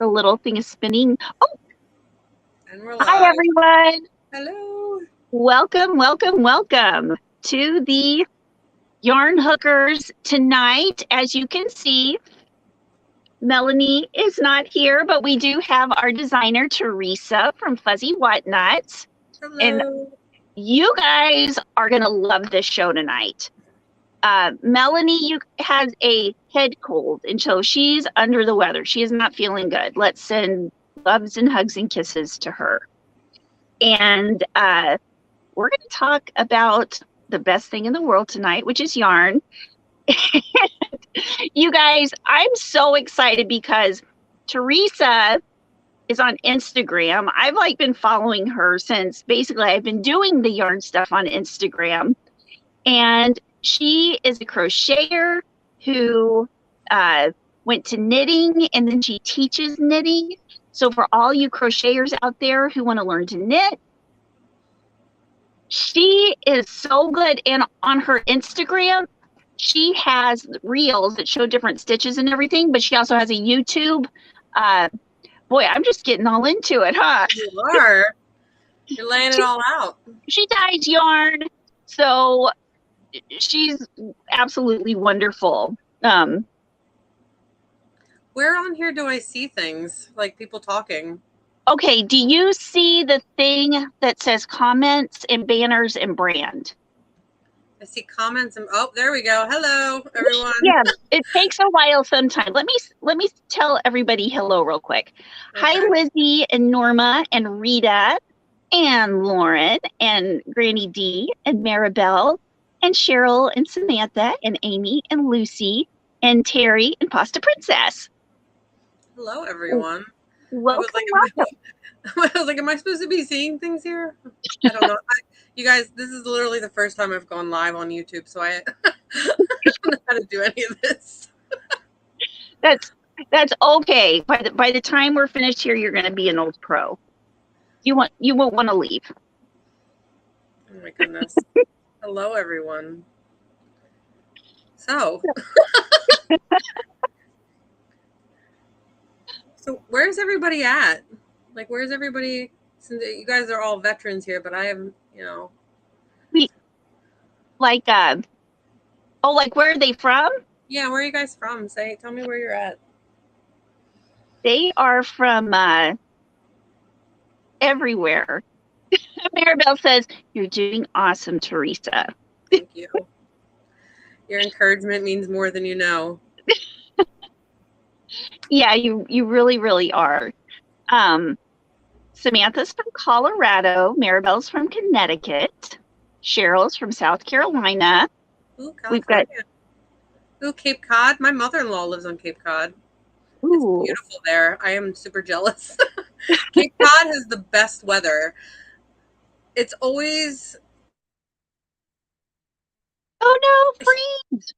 The little thing is spinning. Oh, And we're hi live. everyone. Hello. Welcome, welcome, welcome to the Yarn Hookers tonight. As you can see, Melanie is not here, but we do have our designer, Teresa from FuzzyWhatKnots. Hello. And you guys are going to love this show tonight. Melanie has a head cold, and so she's under the weather. She is not feeling good. Let's send loves and hugs and kisses to her. And we're going to talk about the best thing in the world tonight, which is yarn. You guys, I'm so excited because Teresa is on Instagram. I've been following her since basically I've been doing the yarn stuff on Instagram. And she is a crocheter who went to knitting, and then she teaches knitting. So for all you crocheters out there who want to learn to knit, she is so good. And on her Instagram, she has reels that show different stitches and everything, but she also has a YouTube. Boy, I'm just getting all into it, huh? You are. You're laying it all out. She dyes yarn, so she's absolutely wonderful. Where on here do I see things like people talking? Okay, do you see the thing that says comments and banners and brand? I see comments and oh, there we go. Hello, everyone. Yeah, it takes a while sometimes. Let me tell everybody hello real quick. Okay. Hi, Lizzie and Norma and Rita and Lauren and Granny D and Maribel and Cheryl and Samantha and Amy and Lucy and Terry and Pasta Princess. Hello, everyone. Welcome. I was like, am I supposed to be seeing things here? I don't know. You guys, this is literally the first time I've gone live on YouTube, so I don't know how to do any of this. That's okay. By the time we're finished here, you're going to be an old pro. You won't want to leave. Oh my goodness. Hello, everyone. So where's everybody at? Like, where's everybody? Since you guys are all veterans here, but I haven't, like where are they from? Yeah, where are you guys from? Tell me where you're at. They are from everywhere. Maribel says, "You're doing awesome, Teresa." Thank you. Your encouragement means more than you know. Yeah, you really, really are. Samantha's from Colorado. Maribel's from Connecticut. Cheryl's from South Carolina. Ooh, California. Ooh, Cape Cod. My mother-in-law lives on Cape Cod. Ooh. It's beautiful there. I am super jealous. Cape Cod has the best weather. It's always... Oh no, freeze!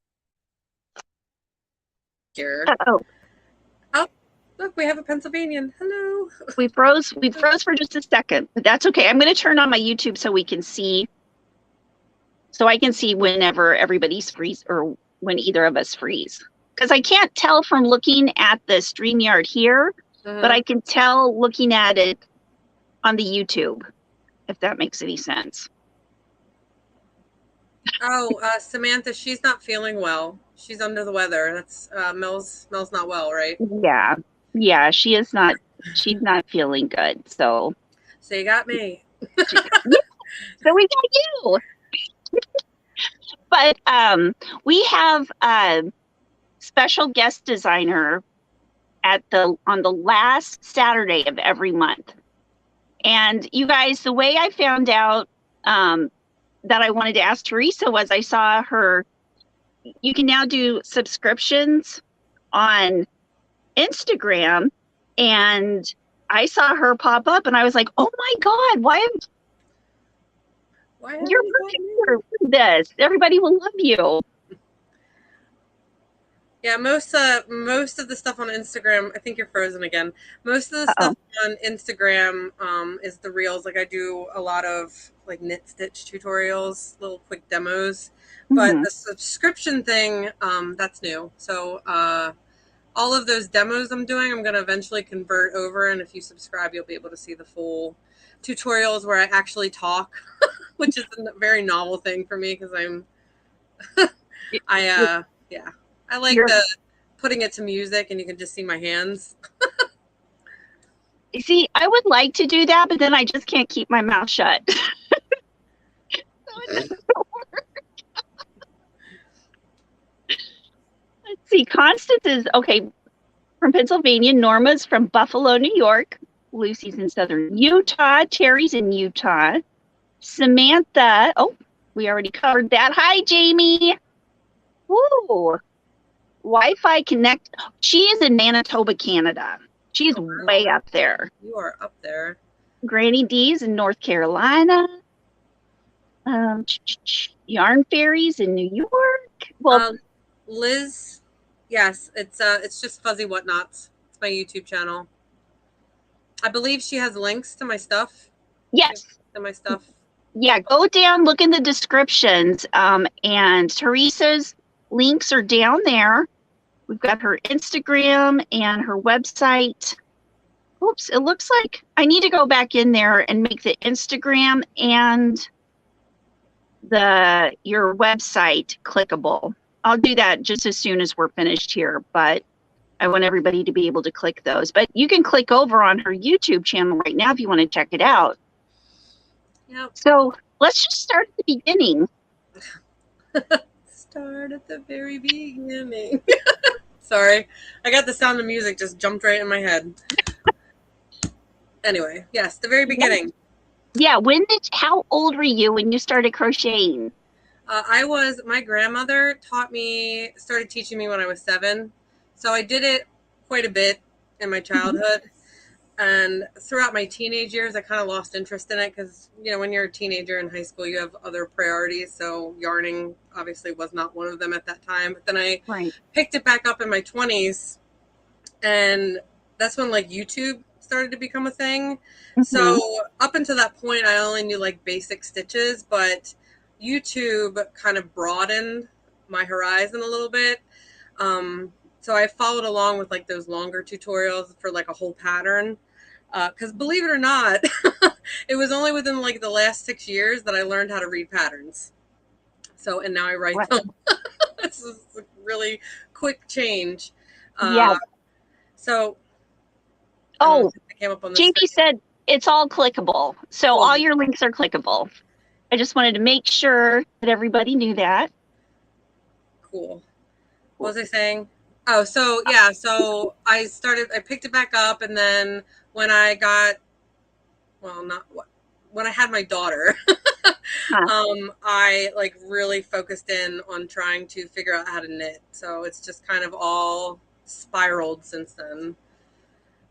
Here. Uh-oh. Oh, look, we have a Pennsylvanian. Hello. We froze for just a second, but that's okay. I'm going to turn on my YouTube so we can see. So I can see whenever everybody's freeze or when either of us freeze. Because I can't tell from looking at the StreamYard here, but I can tell looking at it on the YouTube, if that makes any sense. Oh, Samantha, she's not feeling well. She's under the weather. That's Mel's not well, right? Yeah, she is not. She's not feeling good. So you got me. So we got you. But we have a special guest designer on the last Saturday of every month. And you guys, the way I found out that I wanted to ask Teresa was I saw her. You can now do subscriptions on Instagram, and I saw her pop up, and I was like, "Oh my God, why you're perfect for this? Everybody will love you." Yeah, most of the stuff on Instagram, I think you're frozen again. Most of the stuff on Instagram is the reels. Like I do a lot of like knit stitch tutorials, little quick demos. But the subscription thing, that's new. So all of those demos I'm doing, I'm going to eventually convert over. And if you subscribe, you'll be able to see the full tutorials where I actually talk, which is a very novel thing for me because I like putting it to music and you can just see my hands. See, I would like to do that, but then I just can't keep my mouth shut. So it doesn't work. Let's see. Constance is okay from Pennsylvania. Norma's from Buffalo, New York. Lucy's in Southern Utah. Terry's in Utah. Samantha. Oh, we already covered that. Hi, Jamie. Woo. Wi-Fi connect. She is in Manitoba, Canada. She's way up there. You are up there. Granny D's in North Carolina. Yarn Fairies in New York. Well, Liz, yes, it's just FuzzyWhatKnots. It's my YouTube channel. I believe she has links to my stuff. Yes. To my stuff. Yeah, go down, look in the descriptions, and Teresa's links are down there. We've got her Instagram and her website. Oops, it looks like I need to go back in there and make the Instagram and your website clickable. I'll do that just as soon as we're finished here, but I want everybody to be able to click those. But you can click over on her YouTube channel right now if you want to check it out. Yep. So let's just start at the beginning. Start at the very beginning. Sorry, I got the Sound of Music just jumped right in my head. Anyway, yes, the very beginning. Yeah, how old were you when you started crocheting? My grandmother started teaching me when I was 7. So I did it quite a bit in my childhood. And throughout my teenage years, I kind of lost interest in it because, when you're a teenager in high school, you have other priorities. So yarning obviously was not one of them at that time. But then I picked it back up in my 20s. And that's when YouTube started to become a thing. So up until that point, I only knew basic stitches, but YouTube kind of broadened my horizon a little bit. So I followed along with those longer tutorials for a whole pattern. Because believe it or not, it was only within the last 6 years that I learned how to read patterns. So, and now I write them. This is a really quick change. Yeah. So, I came up on this JP said it's all clickable. So all your links are clickable. I just wanted to make sure that everybody knew that. Cool. What was I saying? Oh, so yeah, so I picked it back up, and then when I had my daughter, I really focused in on trying to figure out how to knit. So it's just kind of all spiraled since then.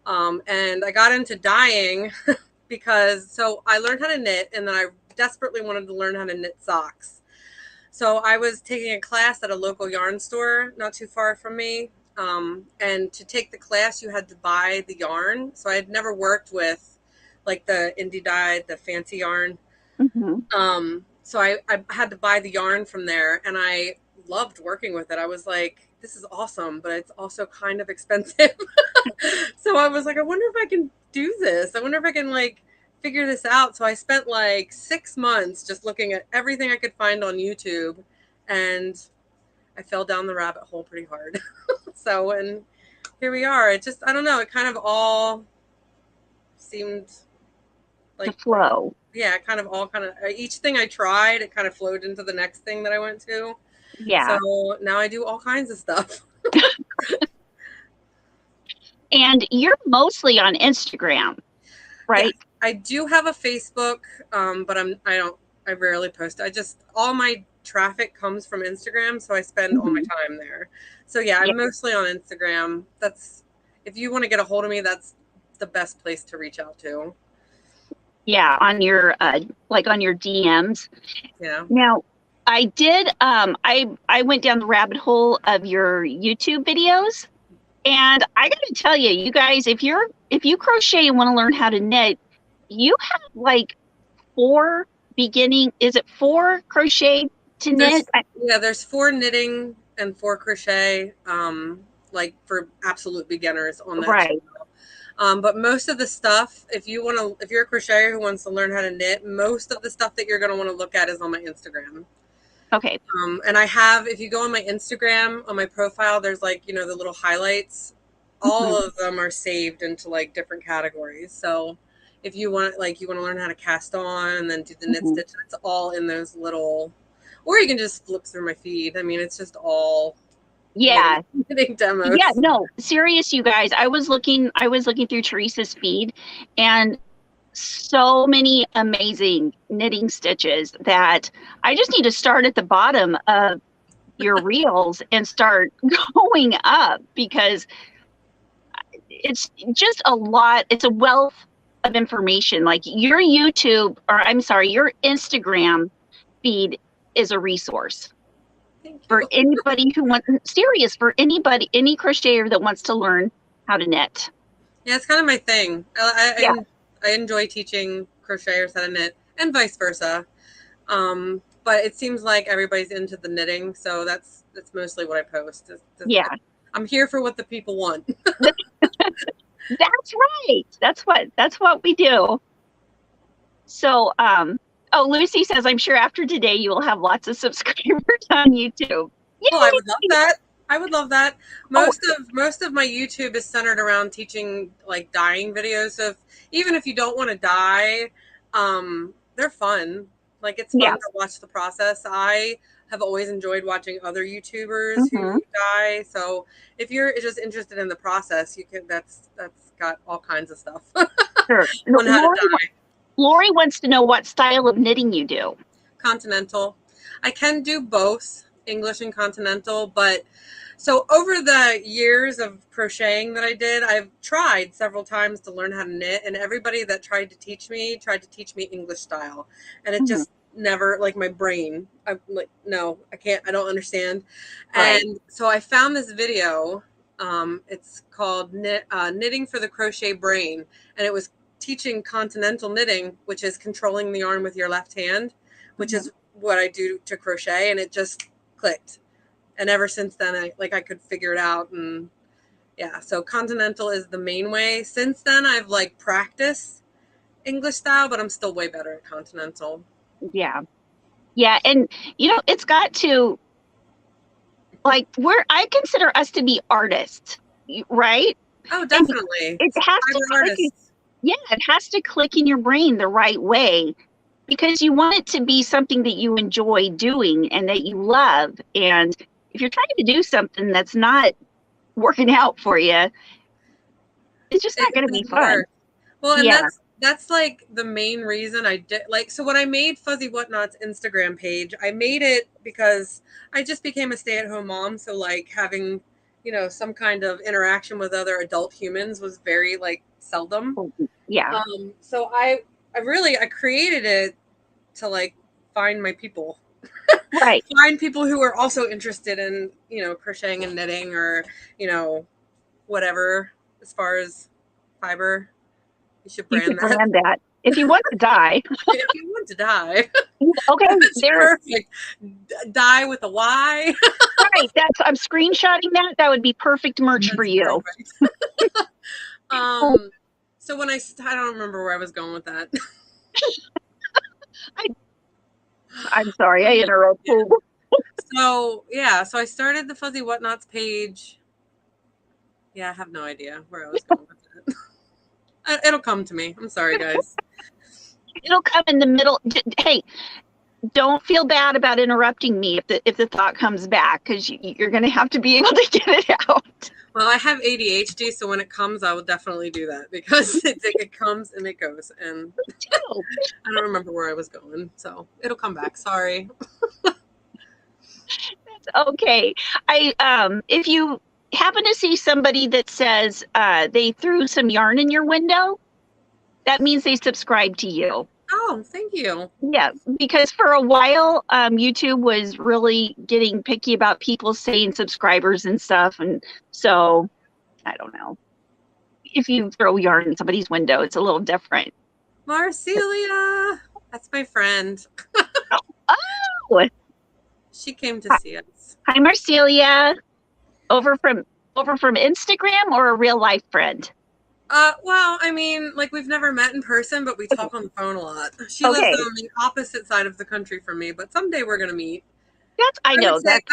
And I got into dyeing because I learned how to knit, and then I desperately wanted to learn how to knit socks. So I was taking a class at a local yarn store not too far from me. And to take the class, you had to buy the yarn. So I had never worked with the indie dye, the fancy yarn. So I had to buy the yarn from there, and I loved working with it. I was like, this is awesome, but it's also kind of expensive. So I was like, I wonder if I can do this. I wonder if I can figure this out. So I spent 6 months just looking at everything I could find on YouTube, and I fell down the rabbit hole pretty hard. So, and here we are. It just, I don't know, it kind of all seemed the flow. Yeah, each thing I tried, it kind of flowed into the next thing that I went to. Yeah. So now I do all kinds of stuff. And you're mostly on Instagram, right? Yeah, I do have a Facebook, but I rarely post. All my traffic comes from Instagram, so I spend all my time there. So yeah, I'm mostly on Instagram. If you want to get a hold of me, that's the best place to reach out to. Yeah, on your on your DMs. Yeah. Now, I did I went down the rabbit hole of your YouTube videos, and I got to tell you, you guys, if you crochet and want to learn how to knit, you have 4 beginning. Is it 4 crochet to knit? Yeah, there's 4 knitting and 4 crochet. like for absolute beginners on that Right. channel. But most of the stuff, if you're a crocheter who wants to learn how to knit, most of the stuff that you're going to want to look at is on my Instagram. Okay. And I have, if you go on my Instagram, on my profile, there's like, the little highlights. All of them are saved into like different categories. So if you want to learn how to cast on and then do the knit stitch, it's all in those little, or you can just flip through my feed. I mean, it's just all knitting demos. Yeah, no, serious, you guys. I was looking through Teresa's feed, and so many amazing knitting stitches that I just need to start at the bottom of your reels and start going up, because it's just a lot. It's a wealth of information. Like your your Instagram feed is a resource for anybody who wants, any crocheter that wants to learn how to knit. Yeah, it's kind of my thing. I enjoy teaching crocheters how to knit and vice versa. But it seems like everybody's into the knitting, so that's mostly what I post. I'm here for what the people want. That's right. That's what we do. So, Lucy says, I'm sure after today you will have lots of subscribers on YouTube. Yay! Well, I would love that. I would love that. Most of my YouTube is centered around teaching like dyeing videos. So even if you don't want to dye, they're fun. Like it's fun to watch the process. I have always enjoyed watching other YouTubers who dye. So if you're just interested in the process, you can. That's got all kinds of stuff. Sure. On how to dye. Lori wants to know what style of knitting you do. Continental. I can do both English and continental, but so over the years of crocheting that I did, I've tried several times to learn how to knit, and everybody that tried to teach me English style, and it just never, like my brain, I'm like, no, I can't, I don't understand. Right. And so I found this video. It's called Knitting for the Crochet Brain, and it was teaching continental knitting, which is controlling the yarn with your left hand, which is what I do to crochet, and it just clicked. And ever since then, I could figure it out. And yeah, so continental is the main way. Since then, I've like practiced English style, but I'm still way better at continental. Yeah. Yeah. And it's got to, like, I consider us to be artists, right? Oh, definitely. It has to it has to click in your brain the right way, because you want it to be something that you enjoy doing and that you love. And if you're trying to do something that's not working out for you, it's just not going to be fun. Well, and that's like the main reason I did, like, so when I made FuzzyWhatKnots Instagram page, I made it because I just became a stay-at-home mom. So like having, some kind of interaction with other adult humans was very like seldom. Yeah. So I created it to like find my people. Right. Find people who are also interested in, crocheting and knitting, or, whatever, as far as fiber. You should brand that. If you want to dye. If you want to dye. Okay. Perfect. Dye with a Y. Right. I'm screenshotting that. That would be perfect merch for you. So when I don't remember where I was going with that. I'm sorry, I interrupted. So I started the FuzzyWhatKnots page. Yeah, I have no idea where I was going with it. It'll come to me. I'm sorry, guys. It'll come in the middle. Hey, don't feel bad about interrupting me if the thought comes back, because you're going to have to be able to get it out. Well, I have ADHD, so when it comes, I will definitely do that, because it comes and it goes, and I don't remember where I was going, so it'll come back. Sorry. That's okay. If you happen to see somebody that says they threw some yarn in your window, that means they subscribe to you. Oh, thank you. Yeah, because for a while, YouTube was really getting picky about people saying subscribers and stuff. And so, I don't know. If you throw yarn in somebody's window, it's a little different. Marcelia, that's my friend. Oh! She came to see us. Hi, Marcelia. Over from Over from Instagram or a real life friend? Well, I mean, like we've never met in person, but we talk on the phone a lot. She lives Okay. on the opposite side of the country from me, but someday we're gonna meet. I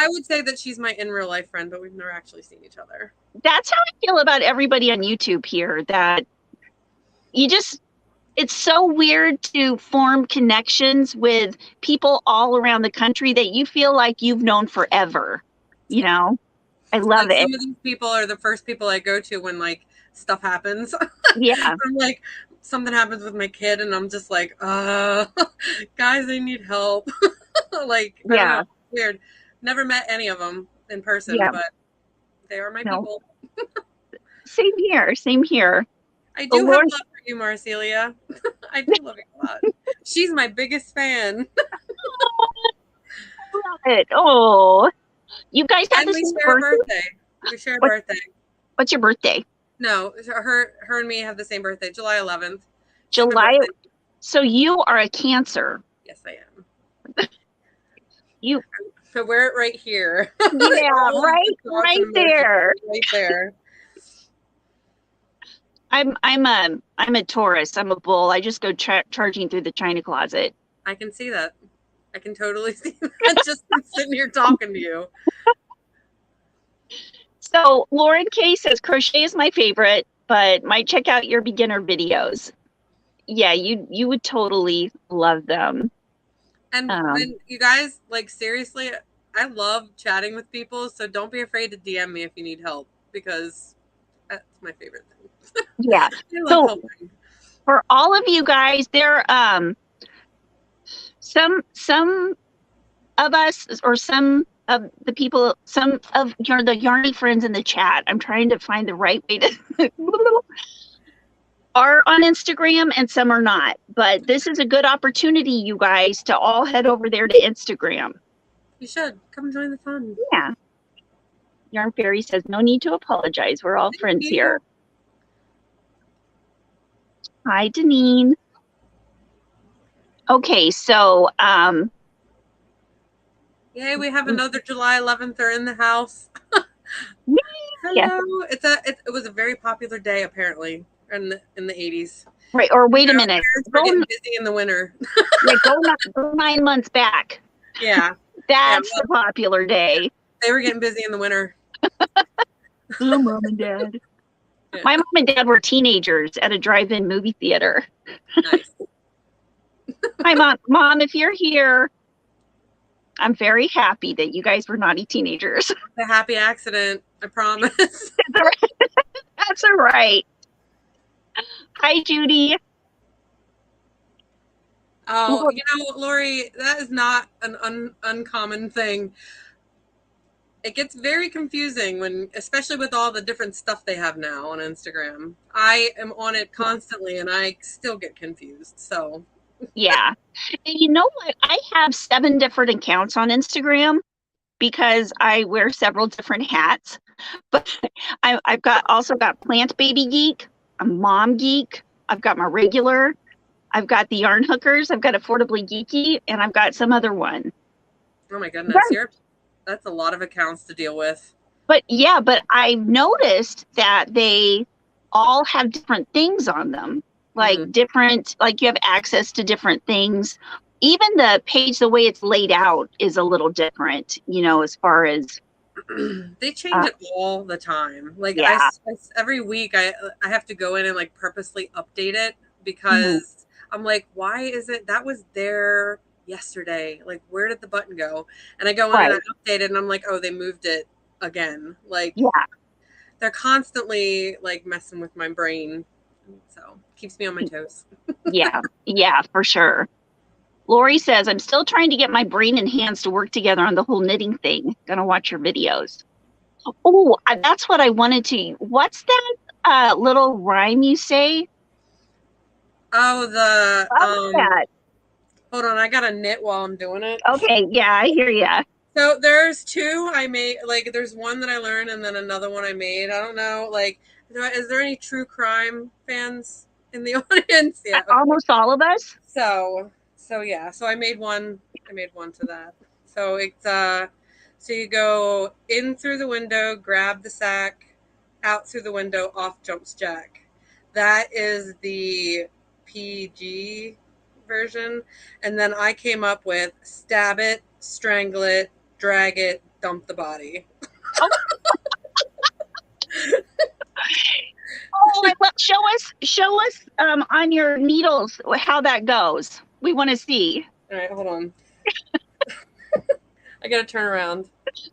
would say that she's my in real life friend, but we've never actually seen each other. That's how I feel about everybody on YouTube here, that it's so weird to form connections with people all around the country that you feel like you've known forever. You know, I love it. Some of these people are the first people I go to when like stuff happens. Yeah. I'm like, something happens with my kid and I'm just like, guys, I need help. Like, I don't know, weird. Never met any of them in person, but they are my people. Same here. I do have love for you, Marcelia. I do love you a lot. She's my biggest fan. Love it. Oh, you guys have the same birthday. We share a birthday. What's your birthday? No, her and me have the same birthday, July 11th. July. So you are a Cancer. Yes, I am. So wear it right here. Yeah, right there. Right there. I'm a Taurus. I'm a bull. I just go charging through the china closet. I can see that. I can totally see that just sitting here talking to you. So Lauren K says crochet is my favorite, but might check out your beginner videos. Yeah, you would totally love them. And you guys, like, seriously, I love chatting with people, so don't be afraid to DM me if you need help, because that's my favorite thing. Yeah. I love helping. For all of you guys, there some of us, or some of the people, some of the Yarny friends in the chat, I'm trying to find the right way to are on Instagram and some are not. But this is a good opportunity, you guys, to all head over there to Instagram. You should. Come join the fun. Yeah. Yarn Fairy says, no need to apologize. We're all friends here. Hi, Deneen. Okay, so yay, we have another July 11th are in the house. Hello. Yeah. It was a very popular day apparently in the 80s. Right, or wait a minute. We're getting busy in the winter. Yeah, go 9 months back. Yeah. That's the popular day. They were getting busy in the winter. Oh, Mom and Dad. Yeah. My mom and dad were teenagers at a drive-in movie theater. Nice. Hi, Mom, if you're here, I'm very happy that you guys were naughty teenagers. A happy accident, I promise. That's all right. Hi, Judy. Oh, you know, Lori, that is not an uncommon thing. It gets very confusing when, especially with all the different stuff they have now on Instagram. I am on it constantly and I still get confused. So, yeah. And you know what? I have 7 different accounts on Instagram because I wear several different hats. But I've also got Plant Baby Geek, a Mom Geek. I've got my regular. I've got the Yarn Hookers. I've got Affordably Geeky, and I've got some other one. Oh my goodness, that's a lot of accounts to deal with. But yeah, but I've noticed that they all have different things on them, like different, like you have access to different things. Even the page, the way it's laid out is a little different, you know, as far as they change it all the time. Like every week I have to go in and like purposely update it because I'm like, why is it that was there yesterday? Like, where did the button go? And I go in and I update it and I'm like, oh, they moved it again. Like, they're constantly like messing with my brain. So keeps me on my toes. Yeah, for sure. Lori says, I'm still trying to get my brain and hands to work together on the whole knitting thing. Gonna watch your videos. Oh, that's what I wanted to. What's that little rhyme you say? Oh, that. Hold on, I gotta knit while I'm doing it. Okay, yeah, I hear ya. So there's 2 I made. Like, there's one that I learned and then another one I made. I don't know. Like, is there any true crime fans in the audience? Yeah, almost all of us. So yeah. So I made one to that. So it's so you go in through the window, grab the sack, out through the window, off jumps Jack. That is the PG version. And then I came up with stab it, strangle it, drag it, dump the body. Oh, show us on your needles how that goes. We want to see. All right, hold on. I gotta turn around.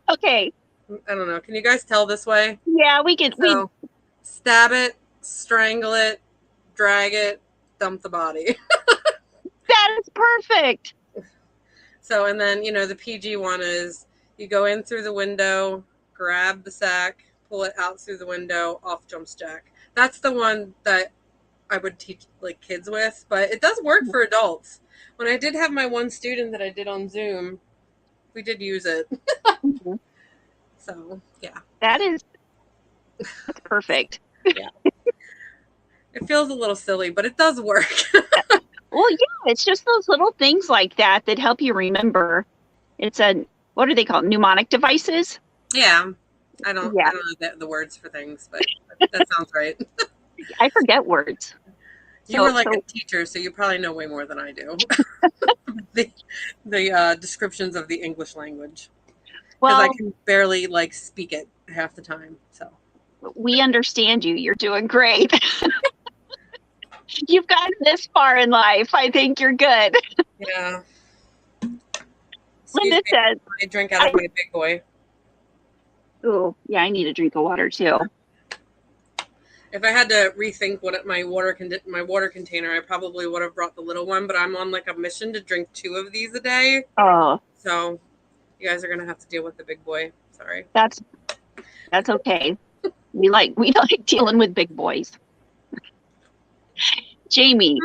Okay. I don't know. Can you guys tell this way? Yeah, we can. So, stab it, strangle it, drag it, dump the body. That is perfect. So, and then, you know, the PG one is you go in through the window, grab the sack, pull it out through the window, off jumps Jack. That's the one that I would teach like kids with, but it does work for adults. When I did have my one student that I did on Zoom, we did use it. Mm-hmm. So, yeah. That's perfect. Yeah. It feels a little silly, but it does work. Well, yeah, it's just those little things like that that help you remember. It's what are they called? Mnemonic devices? Yeah. I don't know the words for things, but that sounds right. I forget words. You were like a teacher, so you probably know way more than I do. the descriptions of the English language. Because I can barely like speak it half the time. So we understand you. You're doing great. You've gotten this far in life. I think you're good. Yeah. Linda says, I drink out of my big boy. Oh, yeah, I need a drink of water too. If I had to rethink what my water container, I probably would have brought the little one, but I'm on like a mission to drink 2 of these a day. Oh. So you guys are going to have to deal with the big boy. Sorry. That's okay. We like dealing with big boys. Jamie.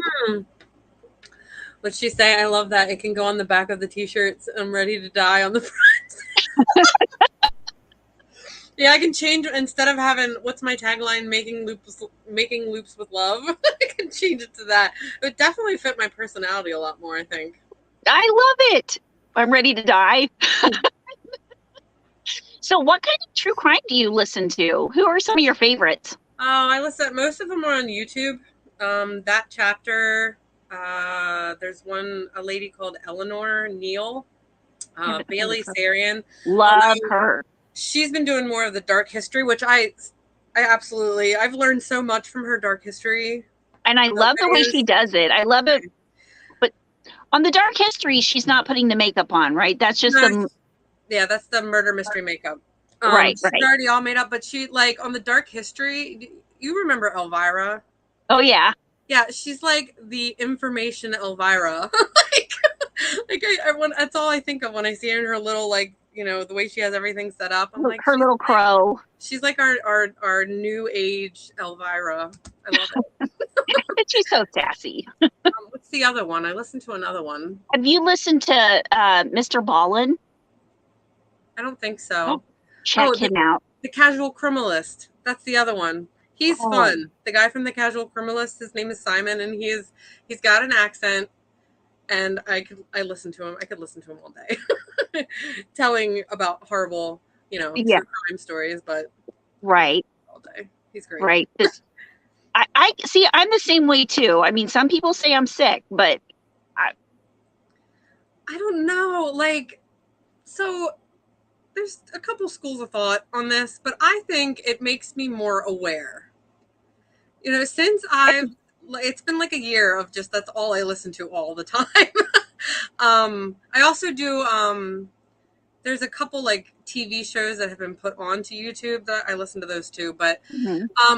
What'd she say? I love that. It can go on the back of the t-shirts. I'm ready to die on the front. Yeah, I can change instead of having what's my tagline? Making loops with love. I can change it to that. It would definitely fit my personality a lot more, I think. I love it. I'm ready to die. So what kind of true crime do you listen to? Who are some of your favorites? Oh, I listen. Most of them are on YouTube. That chapter. There's a lady called Eleanor Neal. Bailey Sarian. Love her. She's been doing more of the dark history, which I've learned so much from her dark history. And I love the way she does it. I love it. But on the dark history, she's not putting the makeup on, right? That's just that's the murder mystery makeup. Right. She's already all made up, but she like on the dark history, you remember Elvira? Oh yeah. Yeah, she's like the information Elvira. That's all I think of when I see her in her little like, you know, the way she has everything set up. I'm like her little crow. She's like our new age Elvira. I love it. She's so sassy. What's the other one? I listened to another one. Have you listened to Mr. Ballin? I don't think so. Check him out. The Casual Criminalist. That's the other one. He's fun. The guy from The Casual Criminalist, his name is Simon, and he's got an accent. And I listen to him. I could listen to him all day, telling about horrible, you know, true crime stories. But all day, he's great. Right. I see. I'm the same way too. I mean, some people say I'm sick, but I don't know. Like, so there's a couple schools of thought on this, but I think it makes me more aware. You know, since it's been like a year of just that's all I listen to all the time. I also do there's a couple like TV shows that have been put onto YouTube that I listen to those too, but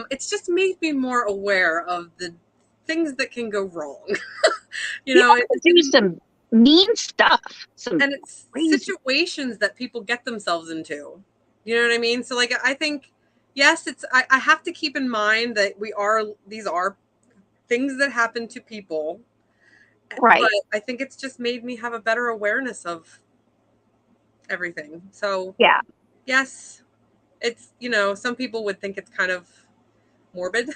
it's just made me more aware of the things that can go wrong. You know, do some mean stuff. And it's situations that people get themselves into. You know what I mean? So like I think yes, I have to keep in mind that these are things that happen to people. Right. But I think it's just made me have a better awareness of everything. So yeah. Yes. It's, you know, some people would think it's kind of morbid,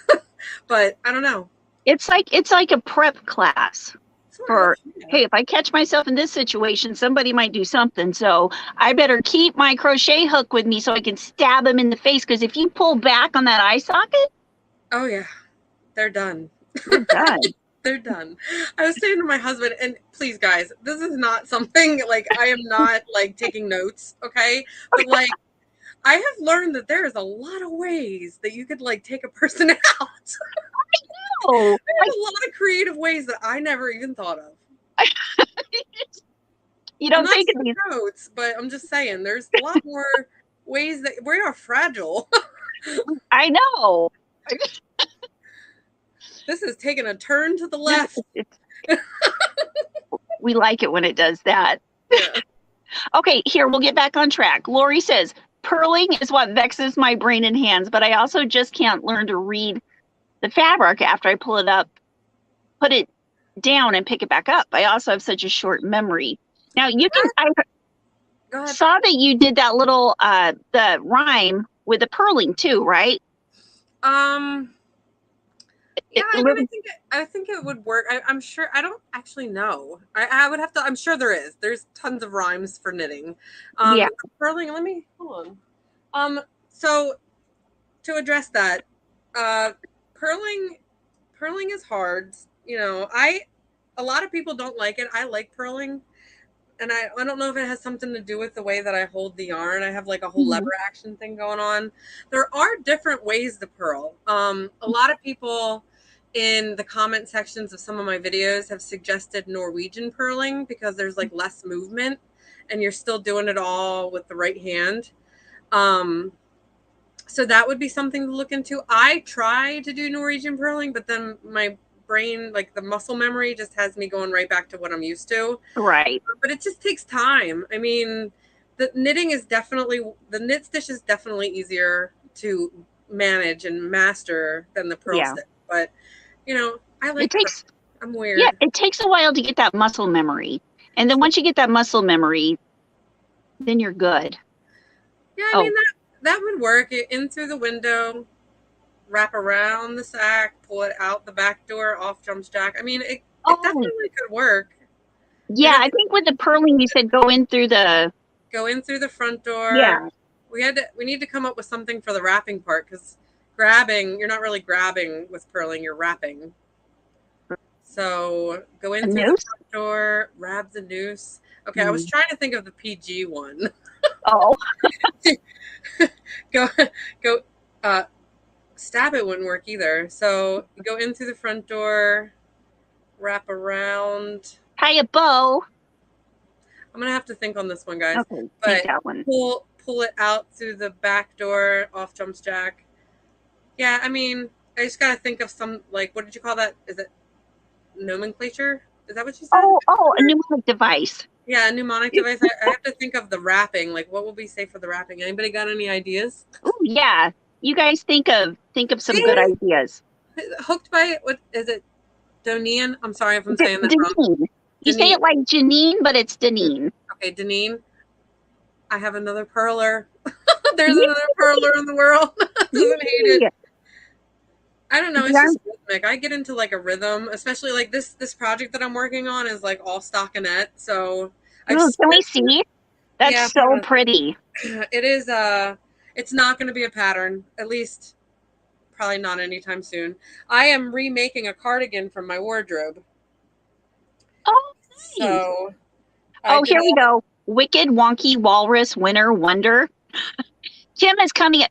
but I don't know. It's like a prep class. for, hey, if I catch myself in this situation, somebody might do something. So I better keep my crochet hook with me so I can stab him in the face. Because if you pull back on that eye socket, oh yeah, they're done. They're done. They're done. I was saying to my husband, and please, guys, this is not something like I am not like taking notes, okay? But like, I have learned that there is a lot of ways that you could like take a person out. Oh, there's a lot of creative ways that I never even thought of. You don't take these notes, but I'm just saying there's a lot more ways that we are fragile. I know. This is taking a turn to the left. We like it when it does that. Yeah. Okay, here, we'll get back on track. Lori says, purling is what vexes my brain and hands, but I also just can't learn to read the fabric after I pull it up, put it down and pick it back up. I also have such a short memory. Now, you can, I saw that you did that little, the rhyme with the purling too, right? Yeah, I mean, I think it would work. I'm sure. I don't actually know. I would have to. I'm sure there is. There's tons of rhymes for knitting. Yeah. Purling. Let me hold on. So to address that, purling is hard. You know, a lot of people don't like it. I like purling. And I don't know if it has something to do with the way that I hold the yarn. I have like a whole lever action thing going on. There are different ways to purl. A lot of people in the comment sections of some of my videos have suggested Norwegian purling because there's like less movement and you're still doing it all with the right hand. So that would be something to look into. I try to do Norwegian purling, but then my brain, like the muscle memory, just has me going right back to what I'm used to. Right. But it just takes time. I mean, the knitting is definitely, the knit stitch is definitely easier to manage and master than the purl stitch. But, you know, I like it. I'm weird. Yeah, it takes a while to get that muscle memory. And then once you get that muscle memory, then you're good. Yeah, I mean, that would work. In through the window, wrap around the sack, pull it out the back door, off jumps Jack. I mean, it definitely could work. Yeah, I think with the purling, you said go in through the front door. Yeah. We need to come up with something for the wrapping part because grabbing, you're not really grabbing with purling, you're wrapping. So go in through the front door, grab the noose. Okay, I was trying to think of the PG one. Oh. go stab it wouldn't work either. So go in through the front door, wrap around. Tie a bow. I'm gonna have to think on this one, guys. Okay, but that one. Pull it out through the back door, off jumps Jack. Yeah, I mean, I just gotta think of some, like, what did you call that? Is it nomenclature? Is that what you said? Oh, a mnemonic device. Yeah, a mnemonic device. I have to think of the wrapping. Like, what will we say for the wrapping? Anybody got any ideas? Oh yeah, you guys think of some good ideas. Hooked by, what is it? Donine? I'm sorry if I'm saying that wrong. You say it like Janine, but it's Deneen. Okay, Deneen. I have another purler. There's another purler in the world. Doesn't hate it. I don't know. It's just rhythmic. I get into like a rhythm, especially like this project that I'm working on is like all stockinette. So can we see? That's so pretty. It is. It's not going to be a pattern, at least probably not anytime soon. I am remaking a cardigan from my wardrobe. Oh, nice. So, here we go. Wicked Wonky Walrus Winter Wonder. Kim is coming.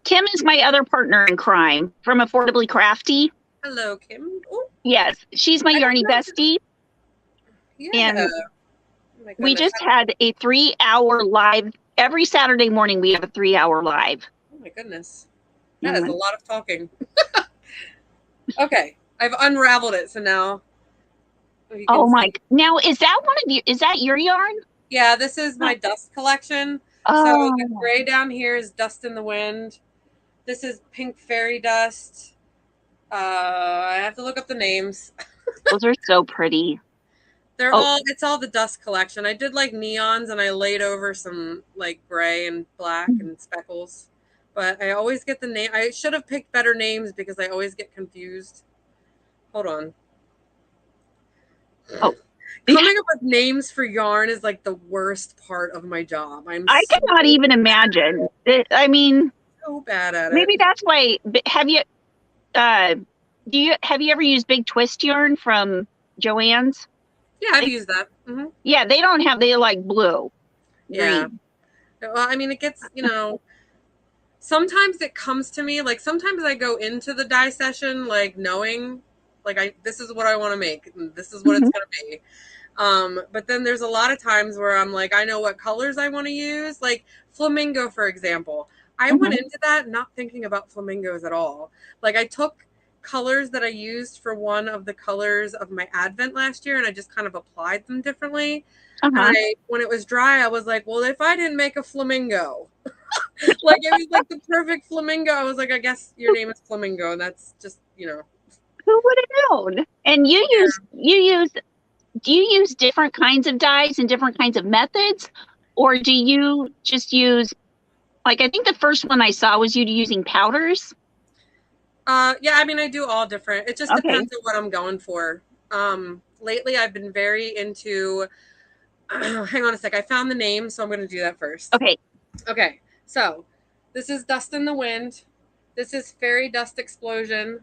Kim is my other partner in crime from Affordably Crafty. Hello, Kim. Ooh. Yes, she's my yarny bestie. Yeah. And we just had a 3-hour live. Every Saturday morning, we have a 3-hour live. Oh my goodness. That is a lot of talking. Okay. I've unraveled it. So now. Oh my. Now, is that your yarn? Yeah, this is my dust collection. So the gray down here is Dust in the Wind. This is Pink Fairy Dust. I have to look up the names. Those are so pretty. It's all the dust collection. I did like neons and I laid over some like gray and black and speckles. But I always get the name. I should have picked better names because I always get confused. Hold on. Oh, Coming up with names for yarn is like the worst part of my job. I cannot even imagine. I mean, so bad at it. Maybe that's why. Have you ever used Big Twist yarn from Joann's? Yeah, I've used that. Mm-hmm. Yeah, they like blue. Yeah. Green. Well, I mean, it gets, sometimes it comes to me, like sometimes I go into the dye session, like knowing, like this is what I want to make, and this is what it's going to be. But then there's a lot of times where I'm like, I know what colors I want to use, like flamingo, for example. I went into that not thinking about flamingos at all. Like I took colors that I used for one of the colors of my Advent last year, and I just kind of applied them differently. And when it was dry, I was like, well, if I didn't make a flamingo, like it was like the perfect flamingo. I was like, I guess your name is Flamingo, and that's just, Who would have known? And do you use different kinds of dyes and different kinds of methods, or do you just use, like, I think the first one I saw was you using powders? Yeah, I mean, I do all different. It just depends on what I'm going for. Lately, I've been very into, hang on a sec. I found the name, so I'm going to do that first. Okay. So this is Dust in the Wind. This is Fairy Dust Explosion.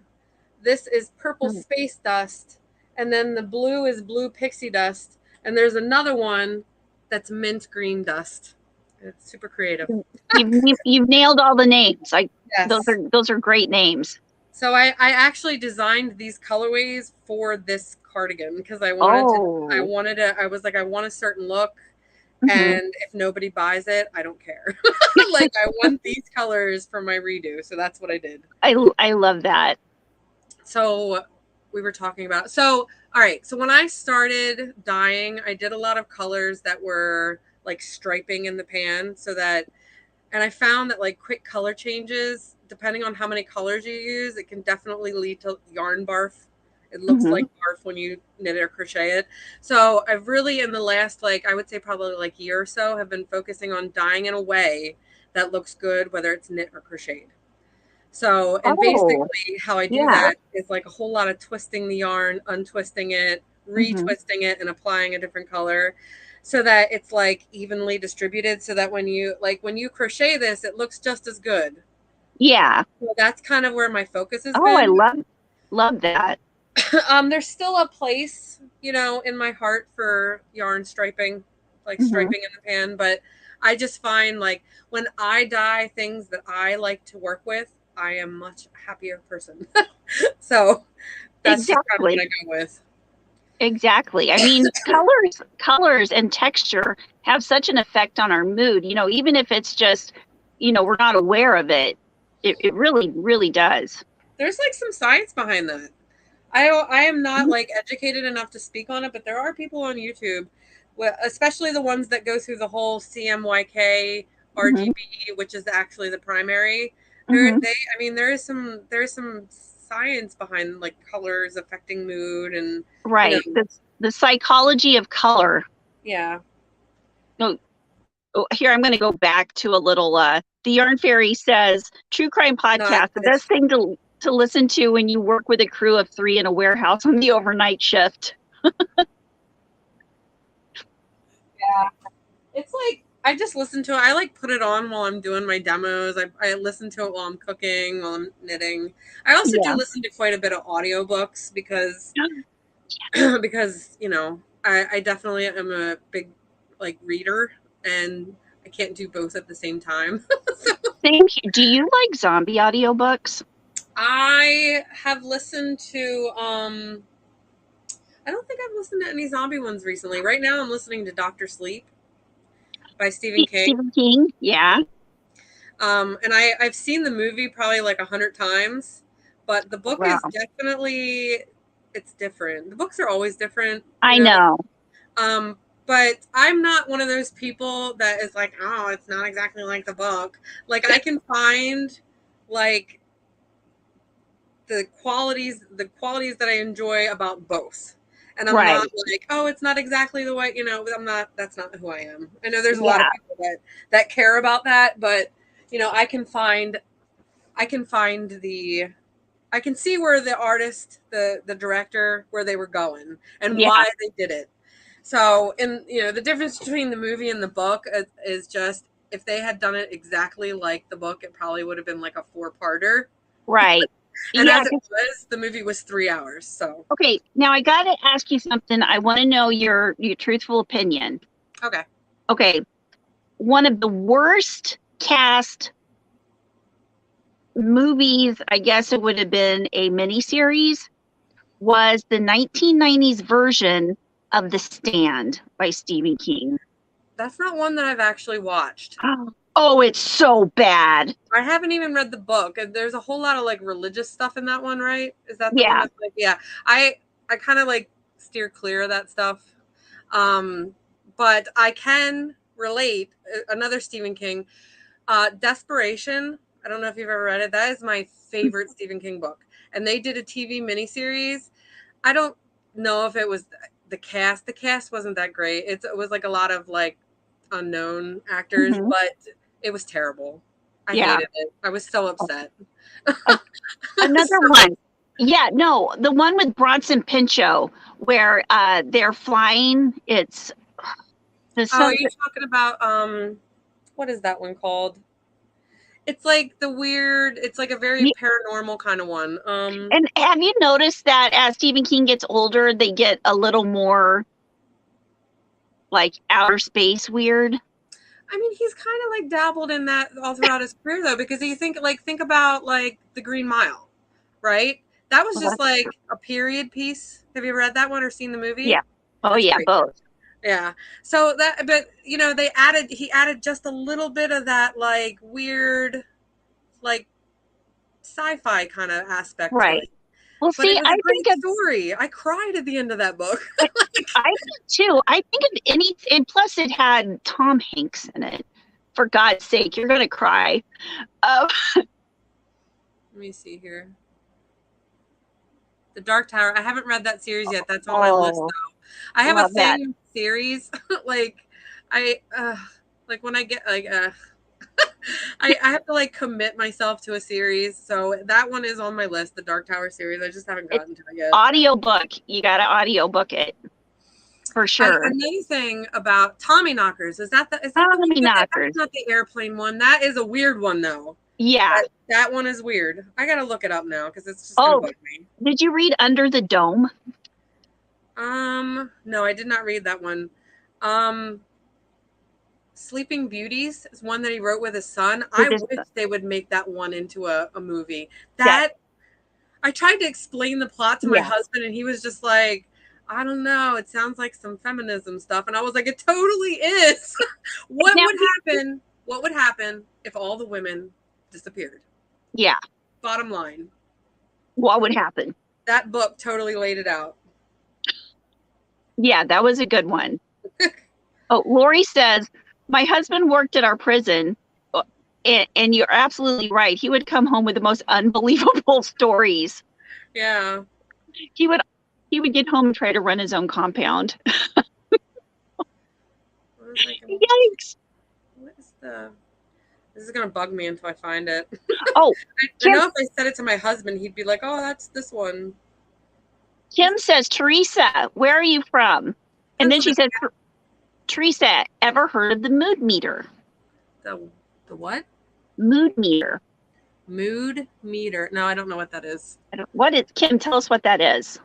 This is Purple Space Dust. And then the blue is Blue Pixie Dust. And there's another one that's Mint Green Dust. It's super creative. You've nailed all the names. Yes. Those are great names. So I actually designed these colorways for this cardigan because I wanted to, I was like, I want a certain look. And if nobody buys it, I don't care. Like I want these colors for my redo. So that's what I did. I love that. So we were talking about, all right. So when I started dyeing, I did a lot of colors that were like striping in the pan and I found that like quick color changes, depending on how many colors you use, it can definitely lead to yarn barf. It looks like barf when you knit it or crochet it. So I've really, in the last, like, I would say probably like year or so, have been focusing on dyeing in a way that looks good, whether it's knit or crocheted. So, and basically how I do that is like a whole lot of twisting the yarn, untwisting it, retwisting it, and applying a different color so that it's like evenly distributed so that when you crochet this, it looks just as good. Yeah. So that's kind of where my focus has been. I love that. There's still a place, in my heart for yarn striping, like striping in the pan. But I just find like when I dye things that I like to work with, I am a much happier person. So that's just kind of what I go with. Exactly. I mean, colors and texture have such an effect on our mood, even if it's just, we're not aware of it. It really, really does. There's like some science behind that. I am not like educated enough to speak on it, but there are people on YouTube, especially the ones that go through the whole CMYK RGB, which is actually the primary. I mean, there is some science behind like colors affecting mood and the psychology of color. Yeah. No. Oh, here I'm going to go back to a little. The Yarn Fairy says, "True Crime Podcast, the best thing to listen to when you work with a crew of 3 in a warehouse on the overnight shift." Yeah, it's like I just listen to it. I like put it on while I'm doing my demos. I listen to it while I'm cooking, while I'm knitting. I also do listen to quite a bit of audiobooks because I definitely am a big like reader and I can't do both at the same time. Same here. Do you like zombie audiobooks? I have listened to I don't think I've listened to any zombie ones recently. Right now I'm listening to Dr. Sleep by Stephen King, yeah. And I've seen the movie probably like 100 times, but the book is definitely, it's different. The books are always different. I know. But I'm not one of those people that is like, oh, it's not exactly like the book. Like I can find like the qualities that I enjoy about both. And I'm not like, oh, it's not exactly the way, that's not who I am. I know there's a lot of people that care about that, but I can find the I can see where the artist, the director, where they were going and Yeah. why they did it. So, and the difference between the movie and the book is just if they had done it exactly like the book, it probably would have been like a 4-parter. Right. And Yeah. as it was, the movie was 3 hours. So Okay. Now I got to ask you something. I want to know your truthful opinion. okay. Okay. One of the worst cast movies, I guess it would have been a miniseries, was the 1990s version of The Stand by Stephen King. That's not one that I've actually watched. Oh, it's so bad. I haven't even read the book. There's a whole lot of like religious stuff in that one, right? Is that the one Yeah. that's like, yeah. I kind of like steer clear of that stuff. But I can relate another Stephen King, Desperation. I don't know if you've ever read it. That is my favorite Stephen King book. And they did a TV miniseries. I don't know if it was the cast. The cast wasn't that great. It was like a lot of like unknown actors, Mhm. but it was terrible. I Yeah. hated it. I was so upset. Another one. Yeah, no, the one with Bronson Pinchot where they're flying. It's Oh, you're talking about what is that one called? It's like the weird, it's like a very paranormal kind of one. And have you noticed that as Stephen King gets older, they get a little more like outer space weird? I mean, he's kind of like dabbled in that all throughout his career though, because you think about like The Green Mile, right? That was just like a period piece. Have you read that one or seen the movie? Yeah. Oh, That's yeah, great. both. Yeah. So that, but he added just a little bit of that like weird, like sci-fi kind of aspect to it. Well, But see, it was I a great think story. I cried at the end of that book. I did too. I think of any, and plus it had Tom Hanks in it. For God's sake, you're gonna cry. Let me see here. The Dark Tower. I haven't read that series yet. That's on my list though. I have a thing series like I like when I get like I have to like commit myself to a series. So that one is on my list, the Dark Tower series. I just haven't gotten to it yet. Audiobook. You gotta audiobook it. For sure. Another thing about Tommy Knockers is that that's not the airplane one. That is a weird one though. Yeah. That one is weird. I gotta look it up now because it's just gonna bug me. Did you read Under the Dome? No, I did not read that one. Sleeping Beauties is one that he wrote with his son. I wish they would make that one into a movie. I tried to explain the plot to my husband and he was just like, I don't know. It sounds like some feminism stuff. And I was like, it totally is. What would happen if all the women disappeared? Yeah. Bottom line. What would happen? That book totally laid it out. Yeah, that was a good one. Oh, Lori says, my husband worked at our prison, and you're absolutely right. He would come home with the most unbelievable stories. Yeah. He would get home and try to run his own compound. Yikes. What is this is gonna bug me until I find it. Oh, I know if I said it to my husband, he'd be like, oh, that's this one. Kim says, Teresa, where are you from? And then she said, Teresa, ever heard of the mood meter? The what? Mood meter. Mood meter. No, I don't know what that is. What is, Kim, tell us what that is.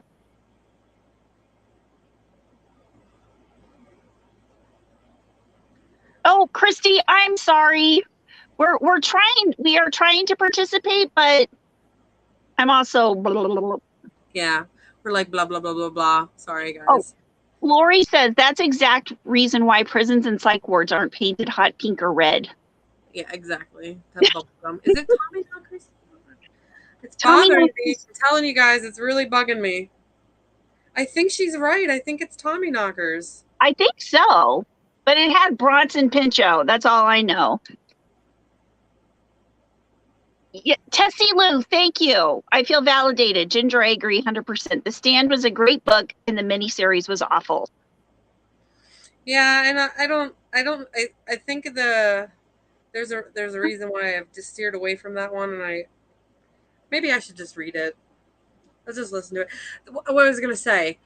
Oh, Christy, I'm sorry. We are trying to participate, but I'm also blah, blah, blah, blah. Yeah, we're like blah blah blah blah blah. Sorry, guys. Oh, Lori says that's exact reason why prisons and psych wards aren't painted hot pink or red. Yeah, exactly. Is it Tommy Knockers? It's bothering me. I'm telling you guys, it's really bugging me. I think she's right. I think it's Tommy Knockers. I think so, but it had Bronson Pinchot. That's all I know. Yeah, Tessie Lou, thank you. I feel validated. Ginger, I agree 100%. The Stand was a great book, and the miniseries was awful. Yeah, and I think there's a reason why I've just steered away from that one, and Maybe I should just read it. Let's just listen to it. What I was going to say,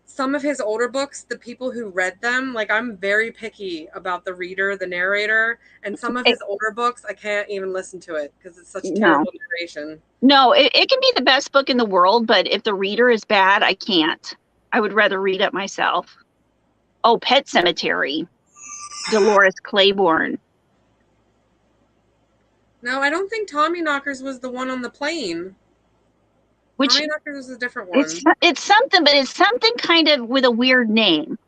some of his older books, the people who read them, like I'm very picky about the reader, the narrator, and some of his older books, I can't even listen to it because it's such terrible narration. No, it can be the best book in the world, but if the reader is bad, I can't. I would rather read it myself. Oh, Pet Cemetery, Dolores Claiborne. No, I don't think Tommyknockers was the one on the plane. Which Tommyknockers was a different one. It's something, but it's something kind of with a weird name.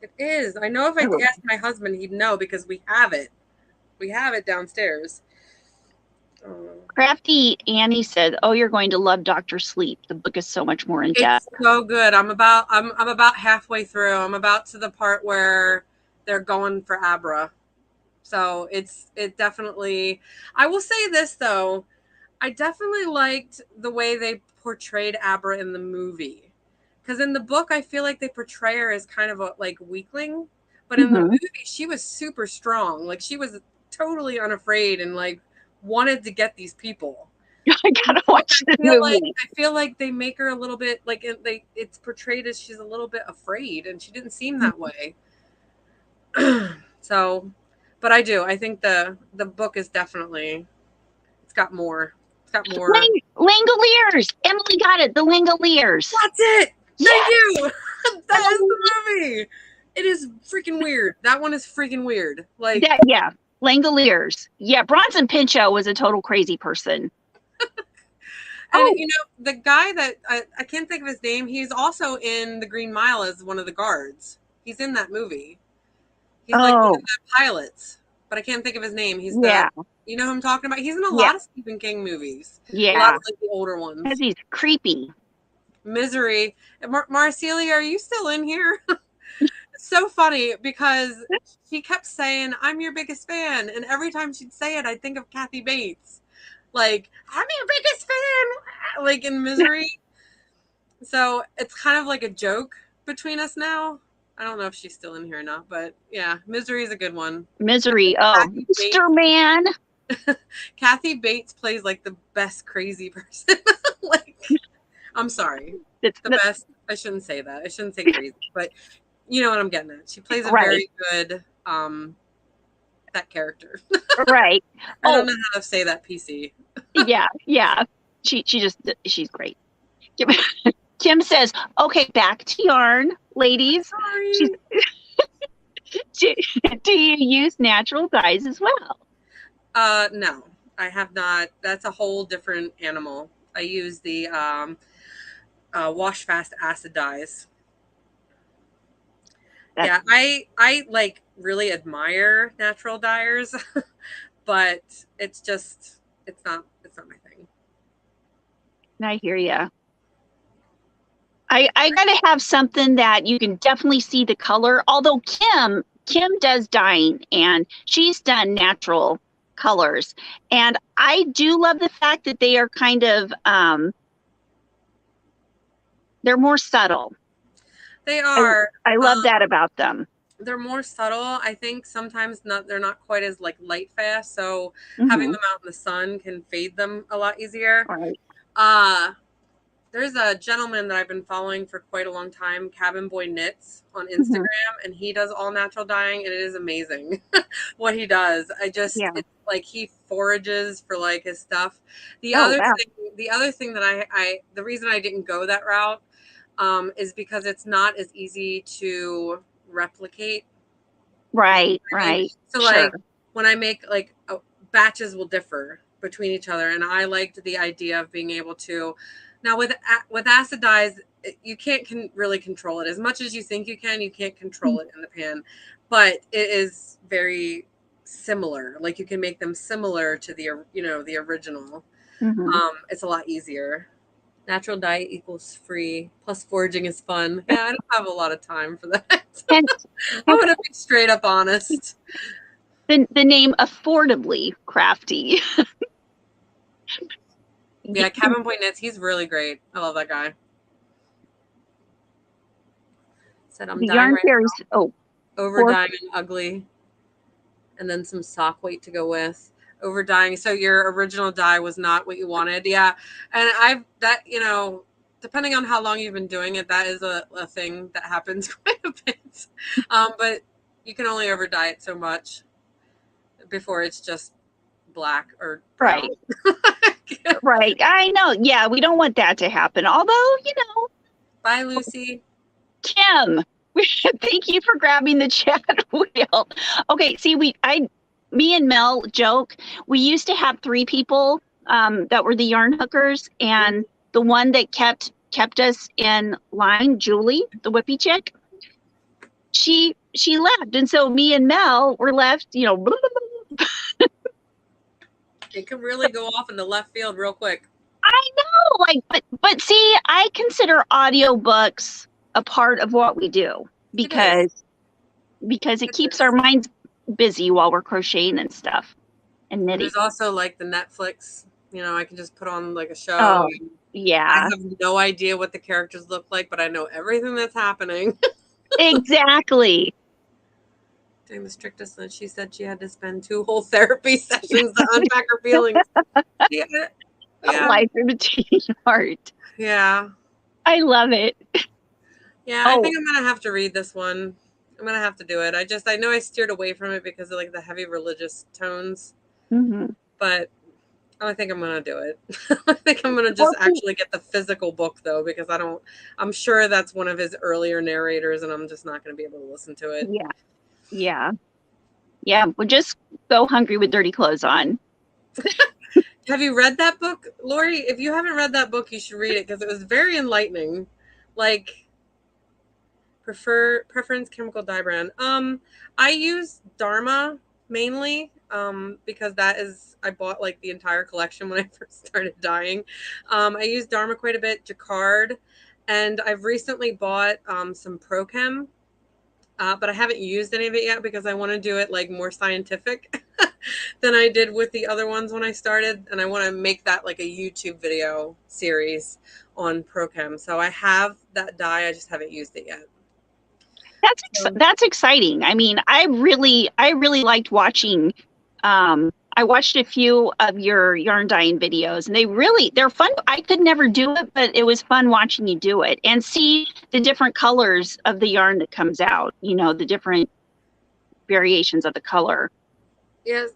It is. I know if I asked my husband, he'd know because we have it. We have it downstairs. Crafty Annie said, "Oh, you're going to love Dr. Sleep. The book is so much more in depth." It's so good. I'm about halfway through. I'm about to the part where they're going for Abra. So it definitely, I will say this though, I definitely liked the way they portrayed Abra in the movie. Because in the book, I feel like they portray her as kind of a like weakling, but in the movie, she was super strong. Like she was totally unafraid and like wanted to get these people. I gotta watch the movie. I feel like they make her a little bit like it's portrayed as she's a little bit afraid, and she didn't seem that way. So, but I do. I think the book is definitely, it's got more. It's got more. Langoliers. Emily got it. The Langoliers. That's it. Thank you. That is the movie. It is freaking weird. That one is freaking weird. Like yeah, Langoliers. Yeah, Bronson Pinchot was a total crazy person. And you know, the guy that I can't think of his name, he's also in The Green Mile as one of the guards. He's in that movie. He's like one of the pilots, but I can't think of his name. He's the, you know who I'm talking about? He's in a lot of Stephen King movies. Yeah. A lot of like the older ones. Because he's creepy. Misery. Marcelia, are you still in here? It's so funny because she kept saying, "I'm your biggest fan." And every time she'd say it, I'd think of Kathy Bates. Like, "I'm your biggest fan," like in Misery. So it's kind of like a joke between us now. I don't know if she's still in here or not, but yeah, Misery is a good one. Misery. Oh, Mr. Man. Kathy Bates plays like the best crazy person. Like, I'm sorry. It's the best. I shouldn't say that. I shouldn't say crazy, but you know what I'm getting at. She plays a very good that character. Right. I don't know how to say that PC. Yeah. She's great. Kim says, "Okay, back to yarn, ladies." Do you use natural dyes as well? No, I have not. That's a whole different animal. I use the wash fast acid dyes. Yeah, I like really admire natural dyers, but it's not my thing. I hear you. I gotta have something that you can definitely see the color. Although Kim does dyeing and she's done natural colors, and I do love the fact that they are kind of they're more subtle. They are. I love that about them. They're more subtle. I think sometimes they're not quite as like light fast, so having them out in the sun can fade them a lot easier. Right. There's a gentleman that I've been following for quite a long time, Cabin Boy Knits on Instagram, and he does all natural dyeing, and it is amazing what he does. It's like he forages for like his stuff. The other thing that the reason I didn't go that route is because it's not as easy to replicate. Right. So like when I make like batches will differ between each other, and I liked the idea of being able to. Now with acid dyes, you can't really control it as much as you think you can. You can't control it in the pan, but it is very similar. Like you can make them similar to the original. It's a lot easier. Natural dye equals free. Plus foraging is fun. Yeah, I don't have a lot of time for that. I'm gonna be straight up honest. The name Affordably Crafty. Yeah, Cabin Boy Knits, he's really great. I love that guy. Said I'm dying right now. Over dyeing and ugly. And then some sock weight to go with. over dyeing. So your original dye was not what you wanted. Yeah. And you know, depending on how long you've been doing it, that is a thing that happens quite a bit. But you can only over dye it so much before it's just black or brown. Right. Right. I know. Yeah, we don't want that to happen. Although, you know. Bye, Lucy. Kim, thank you for grabbing the chat wheel. Okay, see, me and Mel joke. We used to have 3 people that were the yarn hookers, and the one that kept us in line, Julie, the whippy chick, she left, and so me and Mel were left, you know. Blah, blah, blah. It can really go off in the left field real quick. I know, like, but see, I consider audiobooks a part of what we do because it keeps our minds busy while we're crocheting and stuff and knitting. There's also like the Netflix, you know, I can just put on like a show. Oh, yeah. I have no idea what the characters look like, but I know everything that's happening. Exactly. During the strictest, and she said she had to spend 2 whole therapy sessions to unpack her feelings. Yeah. Life imitating art. Yeah. I love it. Yeah, I think I'm gonna have to read this one. I'm gonna have to do it. I know I steered away from it because of like the heavy religious tones. But I think I'm gonna do it. I think I'm gonna just actually get the physical book though, because I'm sure that's one of his earlier narrators, and I'm just not gonna be able to listen to it. Yeah. We'll just go hungry with dirty clothes on. Have you read that book, Lori? If you haven't read that book, you should read it because it was very enlightening. Like preference chemical dye brand. I use Dharma mainly because I bought like the entire collection when I first started dyeing. I use Dharma quite a bit, Jacquard, and I've recently bought some Prochem. But I haven't used any of it yet because I want to do it like more scientific than I did with the other ones when I started. And I want to make that like a YouTube video series on Prochem. So I have that dye. I just haven't used it yet. That's exciting. I mean, I really liked watching. I watched a few of your yarn dyeing videos, and they're fun. I could never do it, but it was fun watching you do it and see the different colors of the yarn that comes out. You know, the different variations of the color. Yes,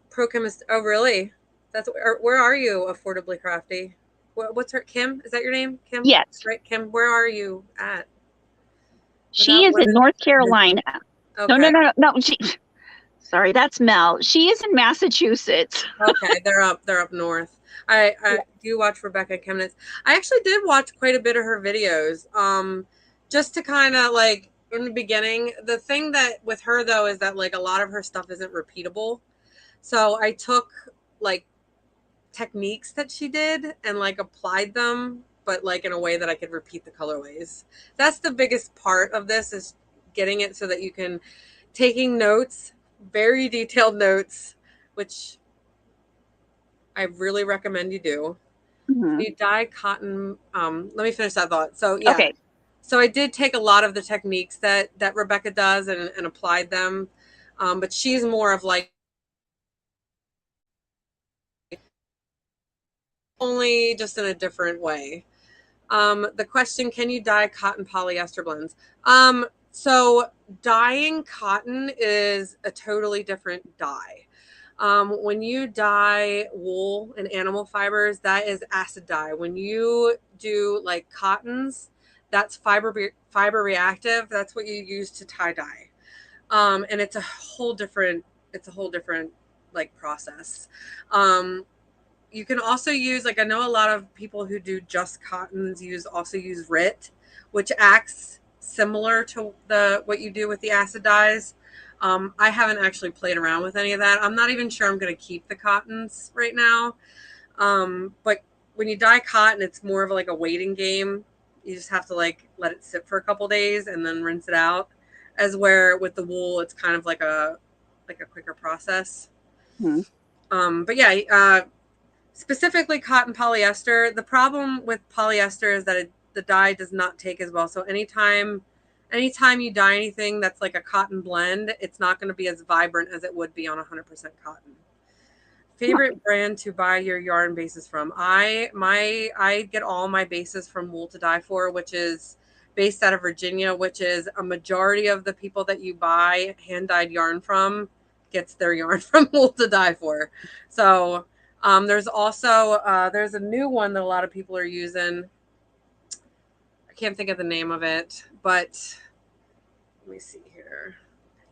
Prochemist. Oh, really? Where are you, Affordably Crafty? What's her? Kim? Is that your name? Kim? Yes. Right, Kim. Where are you at? She is in North Carolina. Okay. No. Sorry, that's Mel. She is in Massachusetts. Okay, they're up north. I do watch Rebecca Chemnitz. I actually did watch quite a bit of her videos. Just to kind of like in the beginning. The thing that with her though is that like a lot of her stuff isn't repeatable. So I took like techniques that she did and like applied them, but like in a way that I could repeat the colorways. That's the biggest part of this, is getting it so that you can taking notes, very detailed notes, which I really recommend you do. You dye cotton. Let me finish that thought. So yeah. Okay. So I did take a lot of the techniques that Rebecca does and applied them. But she's more of like only just in a different way. The question, can you dye cotton polyester blends? So dyeing cotton is a totally different dye. When you dye wool and animal fibers, that is acid dye. When you do like cottons, that's fiber reactive. That's what you use to tie dye. And it's a whole different like process. You can also use, like, I know a lot of people who do just cottons also use RIT, which acts similar to what you do with the acid dyes. I haven't actually played around with any of that. I'm not even sure I'm going to keep the cottons right now. But when you dye cotton, it's more of like a waiting game. You just have to like let it sit for a couple days and then rinse it out. As where with the wool, it's kind of like a quicker process. But yeah, specifically cotton polyester. The problem with polyester is that the dye does not take as well. So anytime you dye anything that's like a cotton blend, it's not going to be as vibrant as it would be on 100% cotton. Favorite brand to buy your yarn bases from? I get all my bases from Wool to Dye For, which is based out of Virginia, which is a majority of the people that you buy hand dyed yarn from gets their yarn from Wool to Dye For. So there's also there's a new one that a lot of people are using. I can't think of the name of it, but let me see here.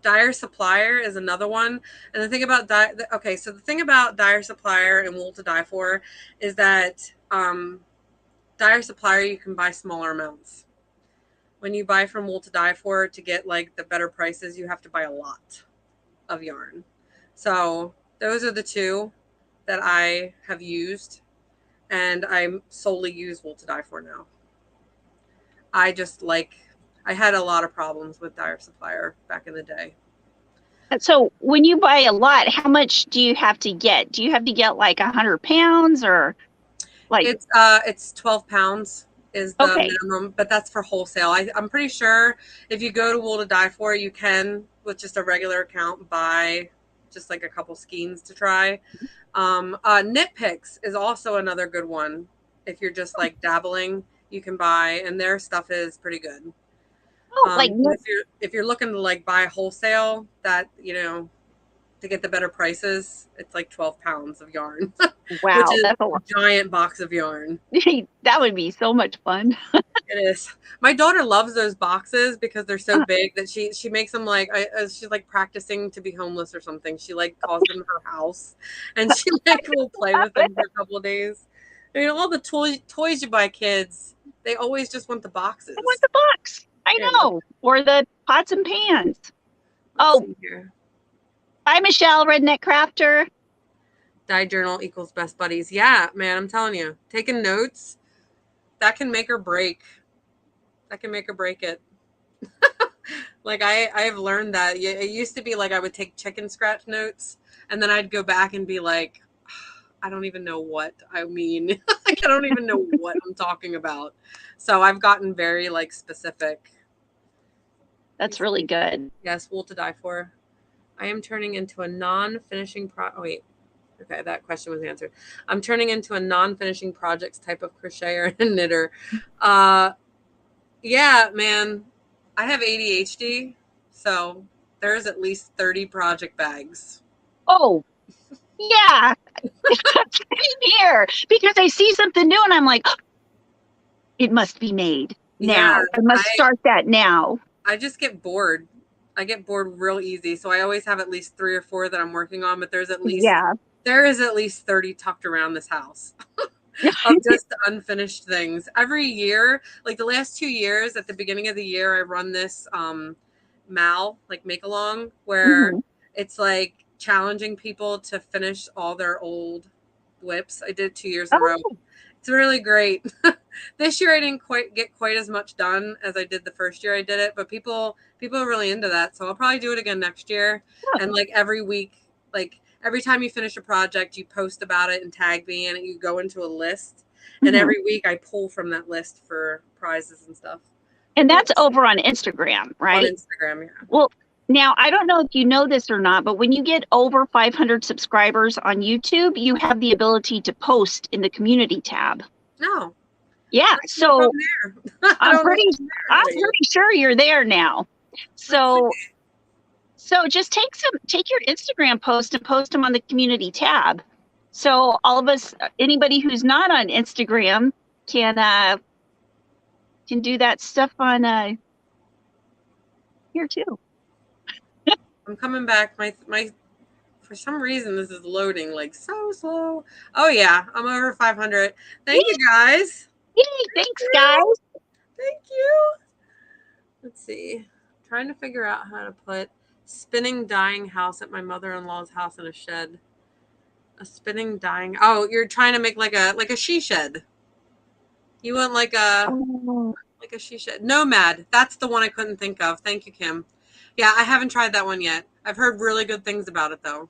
Dyer Supplier is another one. And the thing about so the thing about Dyer Supplier and Wool to Dye For is that Dyer Supplier, you can buy smaller amounts. When you buy from Wool to Dye For to get like the better prices, you have to buy a lot of yarn. So those are the two that I have used, and I solely use Wool to Dye For now. I had a lot of problems with Dyer Supplier back in the day. So when you buy a lot, how much do you have to get? Do you have to get like 100 pounds or like? It's 12 pounds is the minimum, but that's for wholesale. I'm pretty sure if you go to Wool to Dye For, you can, with just a regular account, buy just like a couple skeins to try. Knit Picks is also another good one. If you're just like dabbling, you can buy, and their stuff is pretty good. If you're looking to like buy wholesale, that, you know, to get the better prices, it's like 12 pounds of yarn. Wow, which is that's a giant box of yarn. That would be so much fun. It is. My daughter loves those boxes because they're so big that she makes them like she's like practicing to be homeless or something. She like calls them her house, and she like will play with them for a couple of days. I mean, all the toys you buy kids, they always just want the boxes. I want the box. I know. Or the pots and pans. Let's see here. Bye, Michelle, Redneck Crafter. Dye journal equals best buddies. Yeah, man, I'm telling you, taking notes, that can make or break. That can make or break it. Like I've learned that it used to be like I would take chicken scratch notes, and then I'd go back and be like, I don't even know what I mean. Like, I don't even know what I'm talking about. So I've gotten very like specific. That's really good. Yes, Wool to Dye For. I am turning into a non-finishing okay, that question was answered. I'm turning into a non-finishing projects type of crocheter and knitter. Yeah, man, I have ADHD, so there's at least 30 project bags. Oh, yeah. Same here, because I see something new and I'm like, oh, it must be made now. Yeah, I must start that now. I just get bored. I get bored real easy. So I always have at least 3 or 4 that I'm working on, but there is at least 30 tucked around this house of just unfinished things. Every year, like the last 2 years, at the beginning of the year, I run this MAL, like make along, where it's like challenging people to finish all their old whips. I did 2 years in a row. It's really great. This year I didn't quite get as much done as I did the first year I did it, but people are really into that. So I'll probably do it again next year. And like every week, like every time you finish a project, you post about it and tag me, and you go into a list. And every week I pull from that list for prizes and stuff. And that's over on Instagram, right? On Instagram, yeah. Well, now, I don't know if you know this or not, but when you get over 500 subscribers on YouTube, you have the ability to post in the community tab. No. Yeah, so I'm pretty sure you're there now. So just take your Instagram post and post them on the community tab. So all of us, anybody who's not on Instagram can do that stuff on here too. I'm coming back. My for some reason this is loading like so slow. Oh yeah, I'm over 500. Thank you guys. Yay, thanks guys. Thank you. Let's see. Trying to figure out how to put spinning dyeing house at my mother-in-law's house in a shed. A spinning dyeing. Oh, you're trying to make like a she shed. You want like a she shed. Nomad. That's the one I couldn't think of. Thank you, Kim. Yeah, I haven't tried that one yet. I've heard really good things about it though.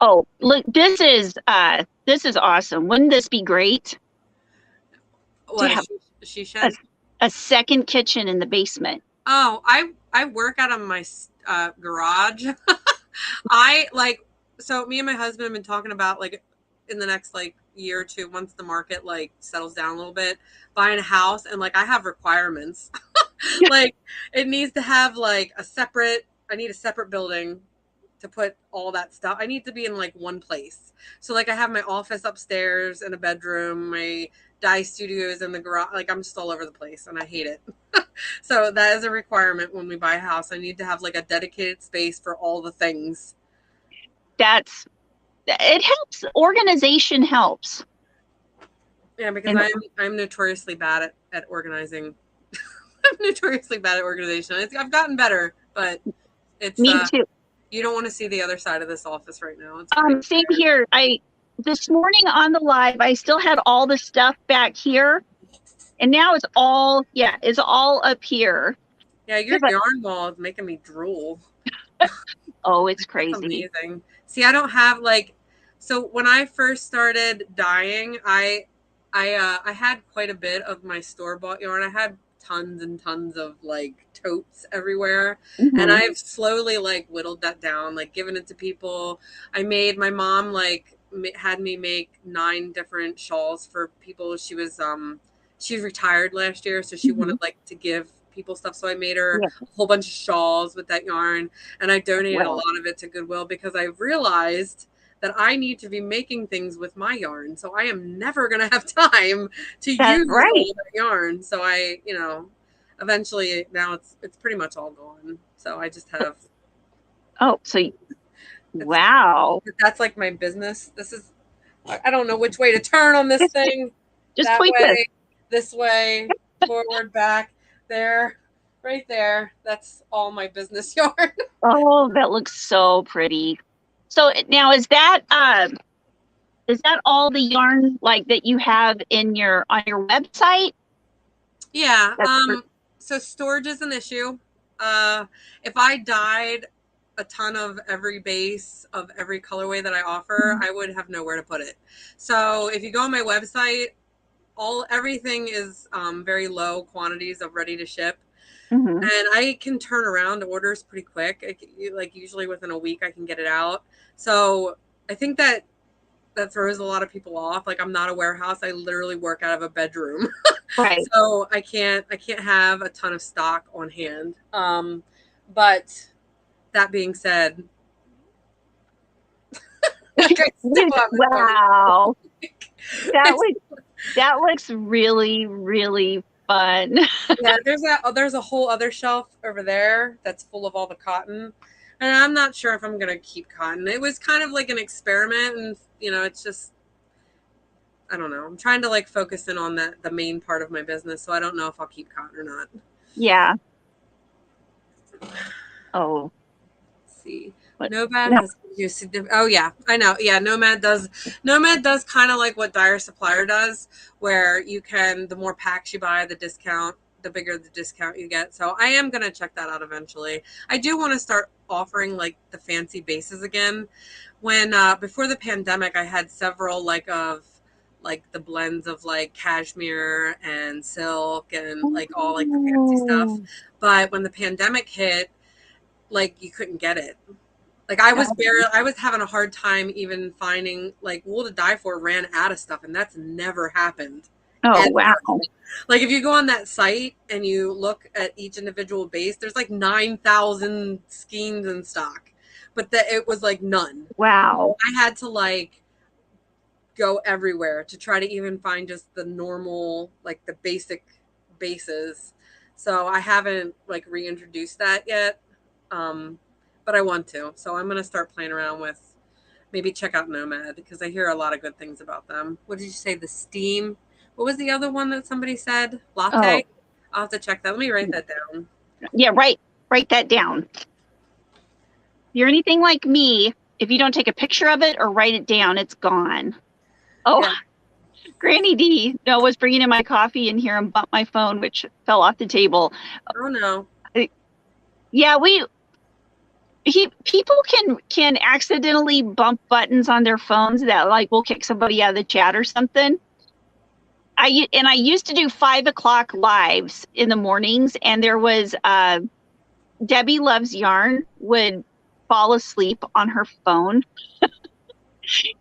Oh, look, this is awesome. Wouldn't this be great? What, to have she shed? A second kitchen in the basement. Oh, I work out of my garage. I like so me and my husband have been talking about like in the next like year or two, once the market like settles down a little bit, buying a house. And like I have requirements. Like it needs to have like I need a separate building to put all that stuff. I need to be in like one place. So like I have my office upstairs and a bedroom, my dye studios in the garage. Like I'm just all over the place and I hate it. So that is a requirement when we buy a house. I need to have like a dedicated space for all the things. It helps. Organization helps. Yeah, because I'm notoriously bad at organizing. I'm notoriously bad at organization. I've gotten better, but it's me too. You don't want to see the other side of this office right now. It's same here. This morning on the live, I still had all the stuff back here, and now it's all up here. Yeah, your yarn wall is making me drool. Oh, it's crazy. That's amazing. See, I don't have like, so when I first started dyeing, I had quite a bit of my store-bought yarn. I had tons and tons of like totes everywhere. Mm-hmm. And I've slowly like whittled that down, like given it to people. My mom like had me make 9 different shawls for people. She retired last year, so she mm-hmm. wanted like to give people stuff. So I made her a whole bunch of shawls with that yarn, and I donated a lot of it to Goodwill because I realized that I need to be making things with my yarn. So I am never going to have time to use all that yarn. So I, eventually now it's pretty much all gone. So I just have. Oh, wow. That's like my business. I don't know which way to turn on this thing. Just tweak this way, forward, back, there, right there. That's all my business yarn. Oh, that looks so pretty. So now is that all the yarn like that you have on your website? Yeah. So storage is an issue. If I dyed a ton of every base of every colorway that I offer, mm-hmm. I would have nowhere to put it. So if you go on my website, everything is very low quantities of ready to ship. Mm-hmm. And I can turn around orders pretty quick. Like usually within a week I can get it out. So I think that throws a lot of people off. Like I'm not a warehouse. I literally work out of a bedroom. Right. So I can't have a ton of stock on hand. But that being said, wow. That looks really, really fun. Yeah, there's a whole other shelf over there that's full of all the cotton. And I'm not sure if I'm going to keep cotton. It was kind of like an experiment, and it's just, I don't know. I'm trying to like focus in on the main part of my business, so I don't know if I'll keep cotton or not. Yeah. Oh. Let's see. Nomad has used to, oh yeah, I know. Yeah, Nomad does kind of like what Dyer Supplier does, where you can, the more packs you buy, the bigger the discount you get. So I am going to check that out eventually. I do want to start offering like the fancy bases again. When before the pandemic, I had several like the blends of like cashmere and silk and like all like the fancy stuff. But when the pandemic hit, like you couldn't get it. Like I was having a hard time even finding like wool to dye for ran out of stuff, and that's never happened. Oh, wow. Like if you go on that site and you look at each individual base, there's like 9,000 skeins in stock, but it was like none. Wow. I had to like go everywhere to try to even find just the normal, like the basic bases. So I haven't like reintroduced that yet. But I want to. So I'm going to start playing around with, maybe check out Nomad because I hear a lot of good things about them. What did you say? The steam? What was the other one that somebody said? Latte? Oh. I'll have to check that. Let me write that down. Yeah, write that down. If you're anything like me, if you don't take a picture of it or write it down, it's gone. Oh, yeah. Granny D was bringing in my coffee in here and bumped my phone, which fell off the table. Oh, no. Yeah, people can accidentally bump buttons on their phones that like will kick somebody out of the chat or something. I used to do 5 o'clock lives in the mornings, and there was Debbie Loves Yarn would fall asleep on her phone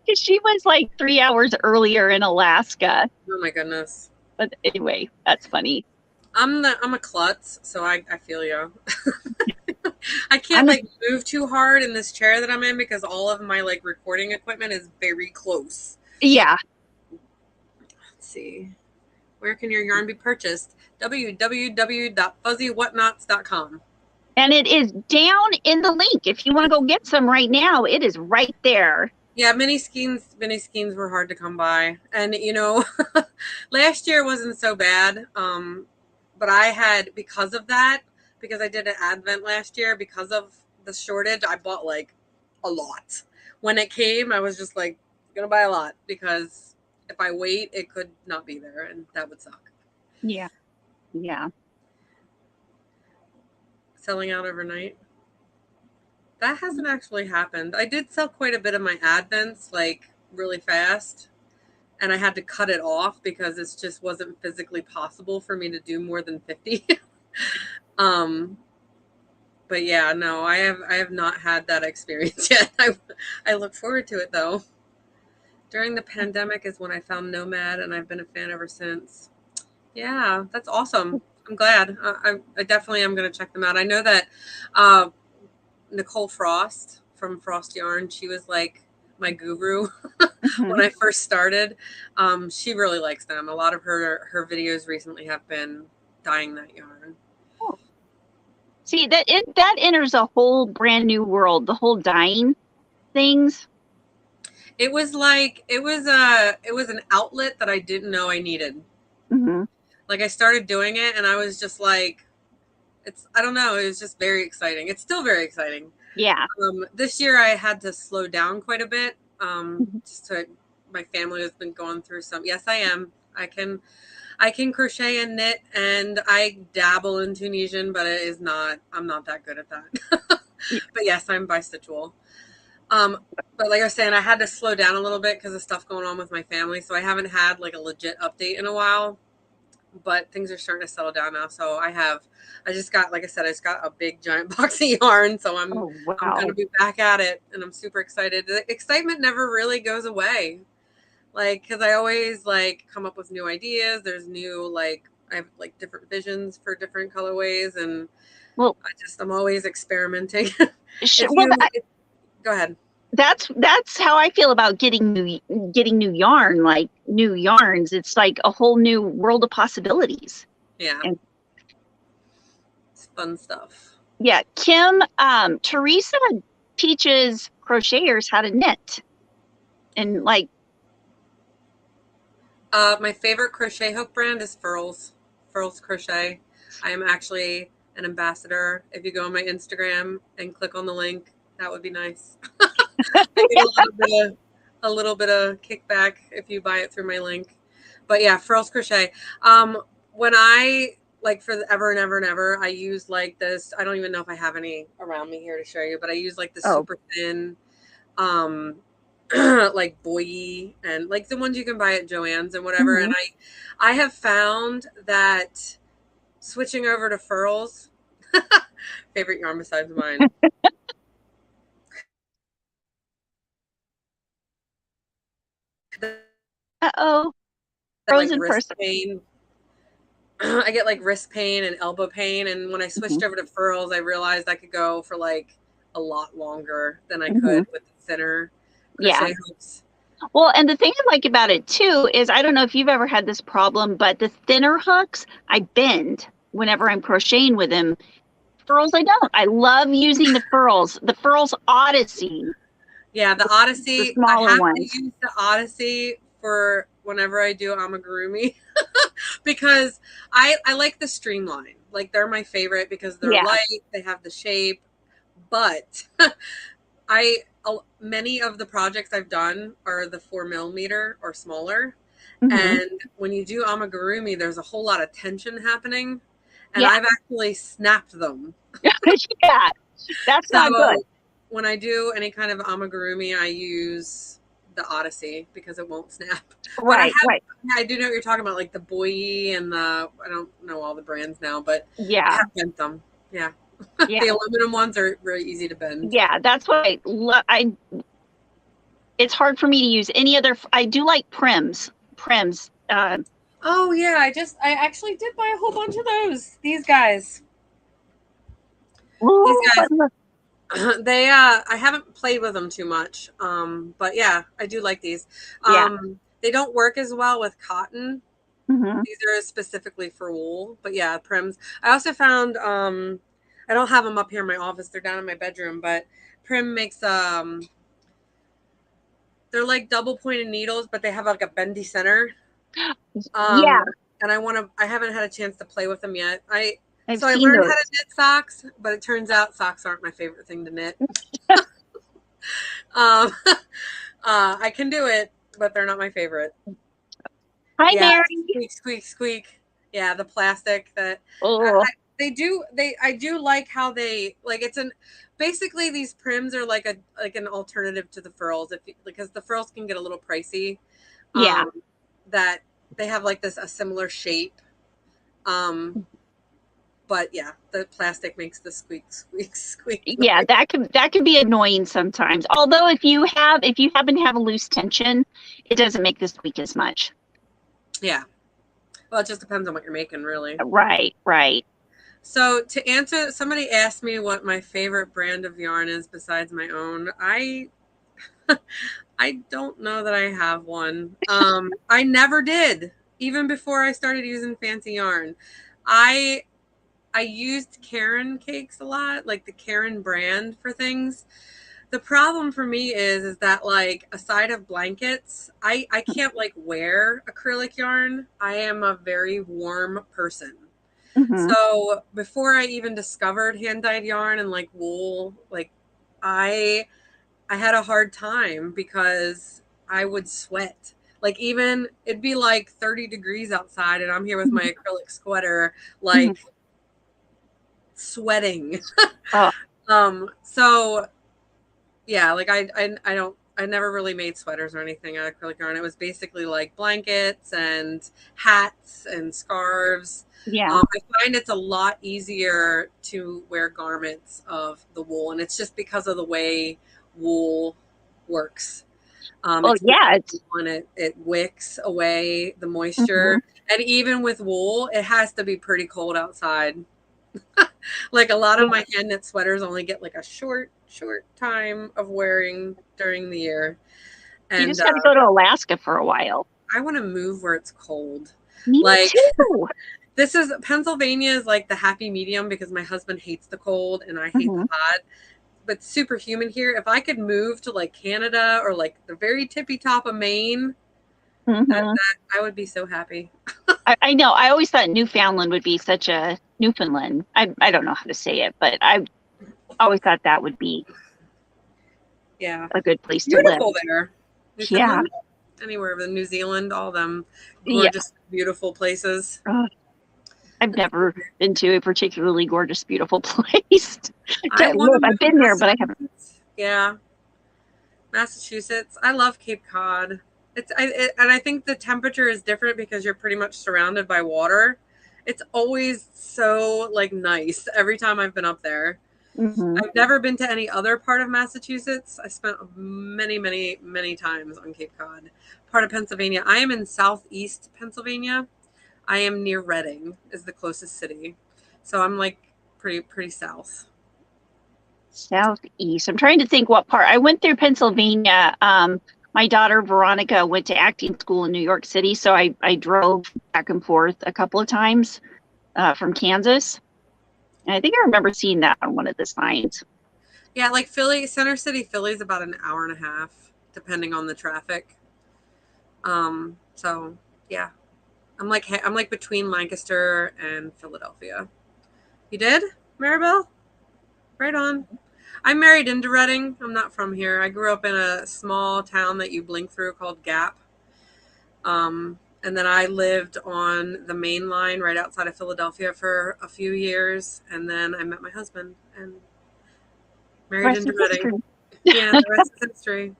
Because she was like 3 hours earlier in Alaska. Oh my goodness. But anyway, that's funny. I'm a klutz, so I feel you. I can't like move too hard in this chair that I'm in because all of my like recording equipment is very close. Yeah. Let's see. Where can your yarn be purchased? www.FuzzyWhatKnots.com. And it is down in the link. If you want to go get some right now, it is right there. Yeah, mini skeins were hard to come by. And you know, last year wasn't so bad. But I had, because of that, because I did an advent last year, because of the shortage, I bought like a lot. When it came, I was just like, gonna buy a lot because if I wait, it could not be there and that would suck. Yeah. Yeah. Selling out overnight. That hasn't actually happened. I did sell quite a bit of my advents like really fast. And I had to cut it off because it just wasn't physically possible for me to do more than 50. But yeah, no, I have not had that experience yet. I look forward to it though. During the pandemic is when I found Nomad, and I've been a fan ever since. Yeah, that's awesome. I'm glad. I definitely am going to check them out. I know that Nicole Frost from Frost Yarn, she was like my guru when I first started. She really likes them. A lot of her videos recently have been dyeing that yarn. Oh. See, that enters a whole brand new world, the whole dyeing things. It was like it was an outlet that I didn't know I needed. Like I started doing it and I was just like, I don't know, it was just very exciting. It's still very exciting. Yeah. This year I had to slow down quite a bit. Just to, my family has been going through some. Yes, I am. I can crochet and knit, and I dabble in Tunisian, but I'm not that good at that. But yes, I'm bisexual. But like I was saying, I had to slow down a little bit because of stuff going on with my family. So I haven't had like a legit update in a while, but things are starting to settle down now. So I just got a big giant box of yarn. So I'm going to be back at it, and I'm super excited. The excitement never really goes away. Like, cause I always like come up with new ideas. There's new, like, I have like different visions for different colorways, and I'm always experimenting. Go ahead. That's how I feel about getting new yarn, like new yarns. It's like a whole new world of possibilities. Yeah. It's fun stuff. Yeah. Teresa teaches crocheters how to knit. And like, my favorite crochet hook brand is Furls Crochet. I am actually an ambassador. If you go on my Instagram and click on the link, that would be nice. I get a little bit of kickback if you buy it through my link. But yeah, Furls Crochet. When I, like, for ever and ever and ever, I use like this. I don't even know if I have any around me here to show you, but I use like the super thin, like boy, and like the ones you can buy at Joann's and whatever. And I have found that switching over to Furls, favorite yarn besides mine. Frozen like wrist pain. I get like wrist pain and elbow pain, and when I switched over to Furls, I realized I could go for like a lot longer than I could with the thinner crochet hooks. Well, and the thing I like about it too is, I don't know if you've ever had this problem, but the thinner hooks, I bend whenever I'm crocheting with them. Furls, I don't. I love using the Furls Odyssey. Yeah, the Odyssey. The smaller ones. I use the Odyssey for whenever I do amigurumi because I like the streamline. Like, they're my favorite because they're light, they have the shape, but many of the projects I've done are the 4mm or smaller. And when you do amigurumi, there's a whole lot of tension happening, and I've actually snapped them. Yeah, that's not good. When I do any kind of amigurumi, I use the Odyssey because it won't snap. Right. I do know what you're talking about, like the Boyi and I don't know all the brands now, but I have bent them. Yeah. The aluminum ones are very easy to bend. Yeah, that's what it's hard for me to use any other. I do like Prims. Oh yeah, I actually did buy a whole bunch of those. These guys. Oh, These guys. They I haven't played with them too much. But yeah, I do like these. Yeah. They don't work as well with cotton. Mm-hmm. These are specifically for wool. But yeah, Prims. I also found I don't have them up here in my office. They're down in my bedroom, but Prim makes they're like double pointed needles, but they have like a bendy center. Yeah, And I haven't had a chance to play with them yet. I I've seen learned how those. to knit socks, but it turns out socks aren't my favorite thing to knit. I can do it, but they're not my favorite. Hi, Yeah, Mary. squeak, squeak, squeak. Yeah, the plastic that Oh, they do. I do like how they like. Basically these Prims are like an alternative to the furls because the furls can get a little pricey. yeah. That they have like a similar shape. But yeah, the plastic makes the squeak, squeak, squeak. Yeah, that could be annoying sometimes. Although if you happen to have a loose tension, it doesn't make the squeak as much. Yeah. Well, it just depends on what you're making, really. Right, right. So to answer, somebody asked me what my favorite brand of yarn is besides my own. I don't know that I have one. I never did, even before I started using fancy yarn. I used Karen cakes a lot, like the Karen brand for things. The problem for me is that like aside of blankets, I can't like wear acrylic yarn. I am a very warm person. Mm-hmm. So before I even discovered hand dyed yarn and like wool, like I had a hard time because I would sweat. Like even it'd be like 30 degrees outside and I'm here with my acrylic sweater, like sweating. Oh, So yeah, like I never really made sweaters or anything out of acrylic yarn. It was basically like blankets and hats and scarves. yeah. I find it's a lot easier to wear garments of the wool, and it's just because of the way wool works. Oh, It's yeah. It's when it wicks away the mhm. moisture, and even with wool, it has to be pretty cold outside. Like a lot of Yeah. my hand knit sweaters only get like a short time of wearing during the year. You And just got to go to Alaska for a while. I want to move where it's cold. Me Like too. Pennsylvania is like the happy medium because my husband hates the cold and I hate Mm-hmm. the hot. But super humid here. If I could move to like Canada or like the very tippy top of Maine, Mm-hmm. I would be so happy. I know. I always thought Newfoundland would be such a Newfoundland. I don't know how to say it, but I always thought that would be Yeah. a good place to live. Beautiful there. Yeah. Newfoundland, anywhere, but New Zealand, all them Yeah. gorgeous, beautiful places. I've never been to a particularly gorgeous, beautiful place I to want to live. move I've been there, but I haven't. Yeah, Massachusetts. I love Cape Cod. And I think the temperature is different because you're pretty much surrounded by water. It's always so like nice every time I've been up there. Mm-hmm. I've never been to any other part of Massachusetts. I spent many, many, many times on Cape Cod, part of Pennsylvania. I am in southeast Pennsylvania. I am near Reading is the closest city. So I'm like pretty south. Southeast. I'm trying to think what part. I went through Pennsylvania. My daughter Veronica went to acting school in New York City, so I drove back and forth a couple of times from Kansas. And I think I remember seeing that on one of the signs. Yeah, like Philly, Center City, Philly's about an hour and a half, depending on the traffic. So yeah, I'm like between Lancaster and Philadelphia. You did, Maribel? Right on. I'm married into Reading. I'm not from here. I grew up in a small town that you blink through called Gap. And then I lived on the main line right outside of Philadelphia for a few years. And then I met my husband and married into Reading. Yeah, the rest is history.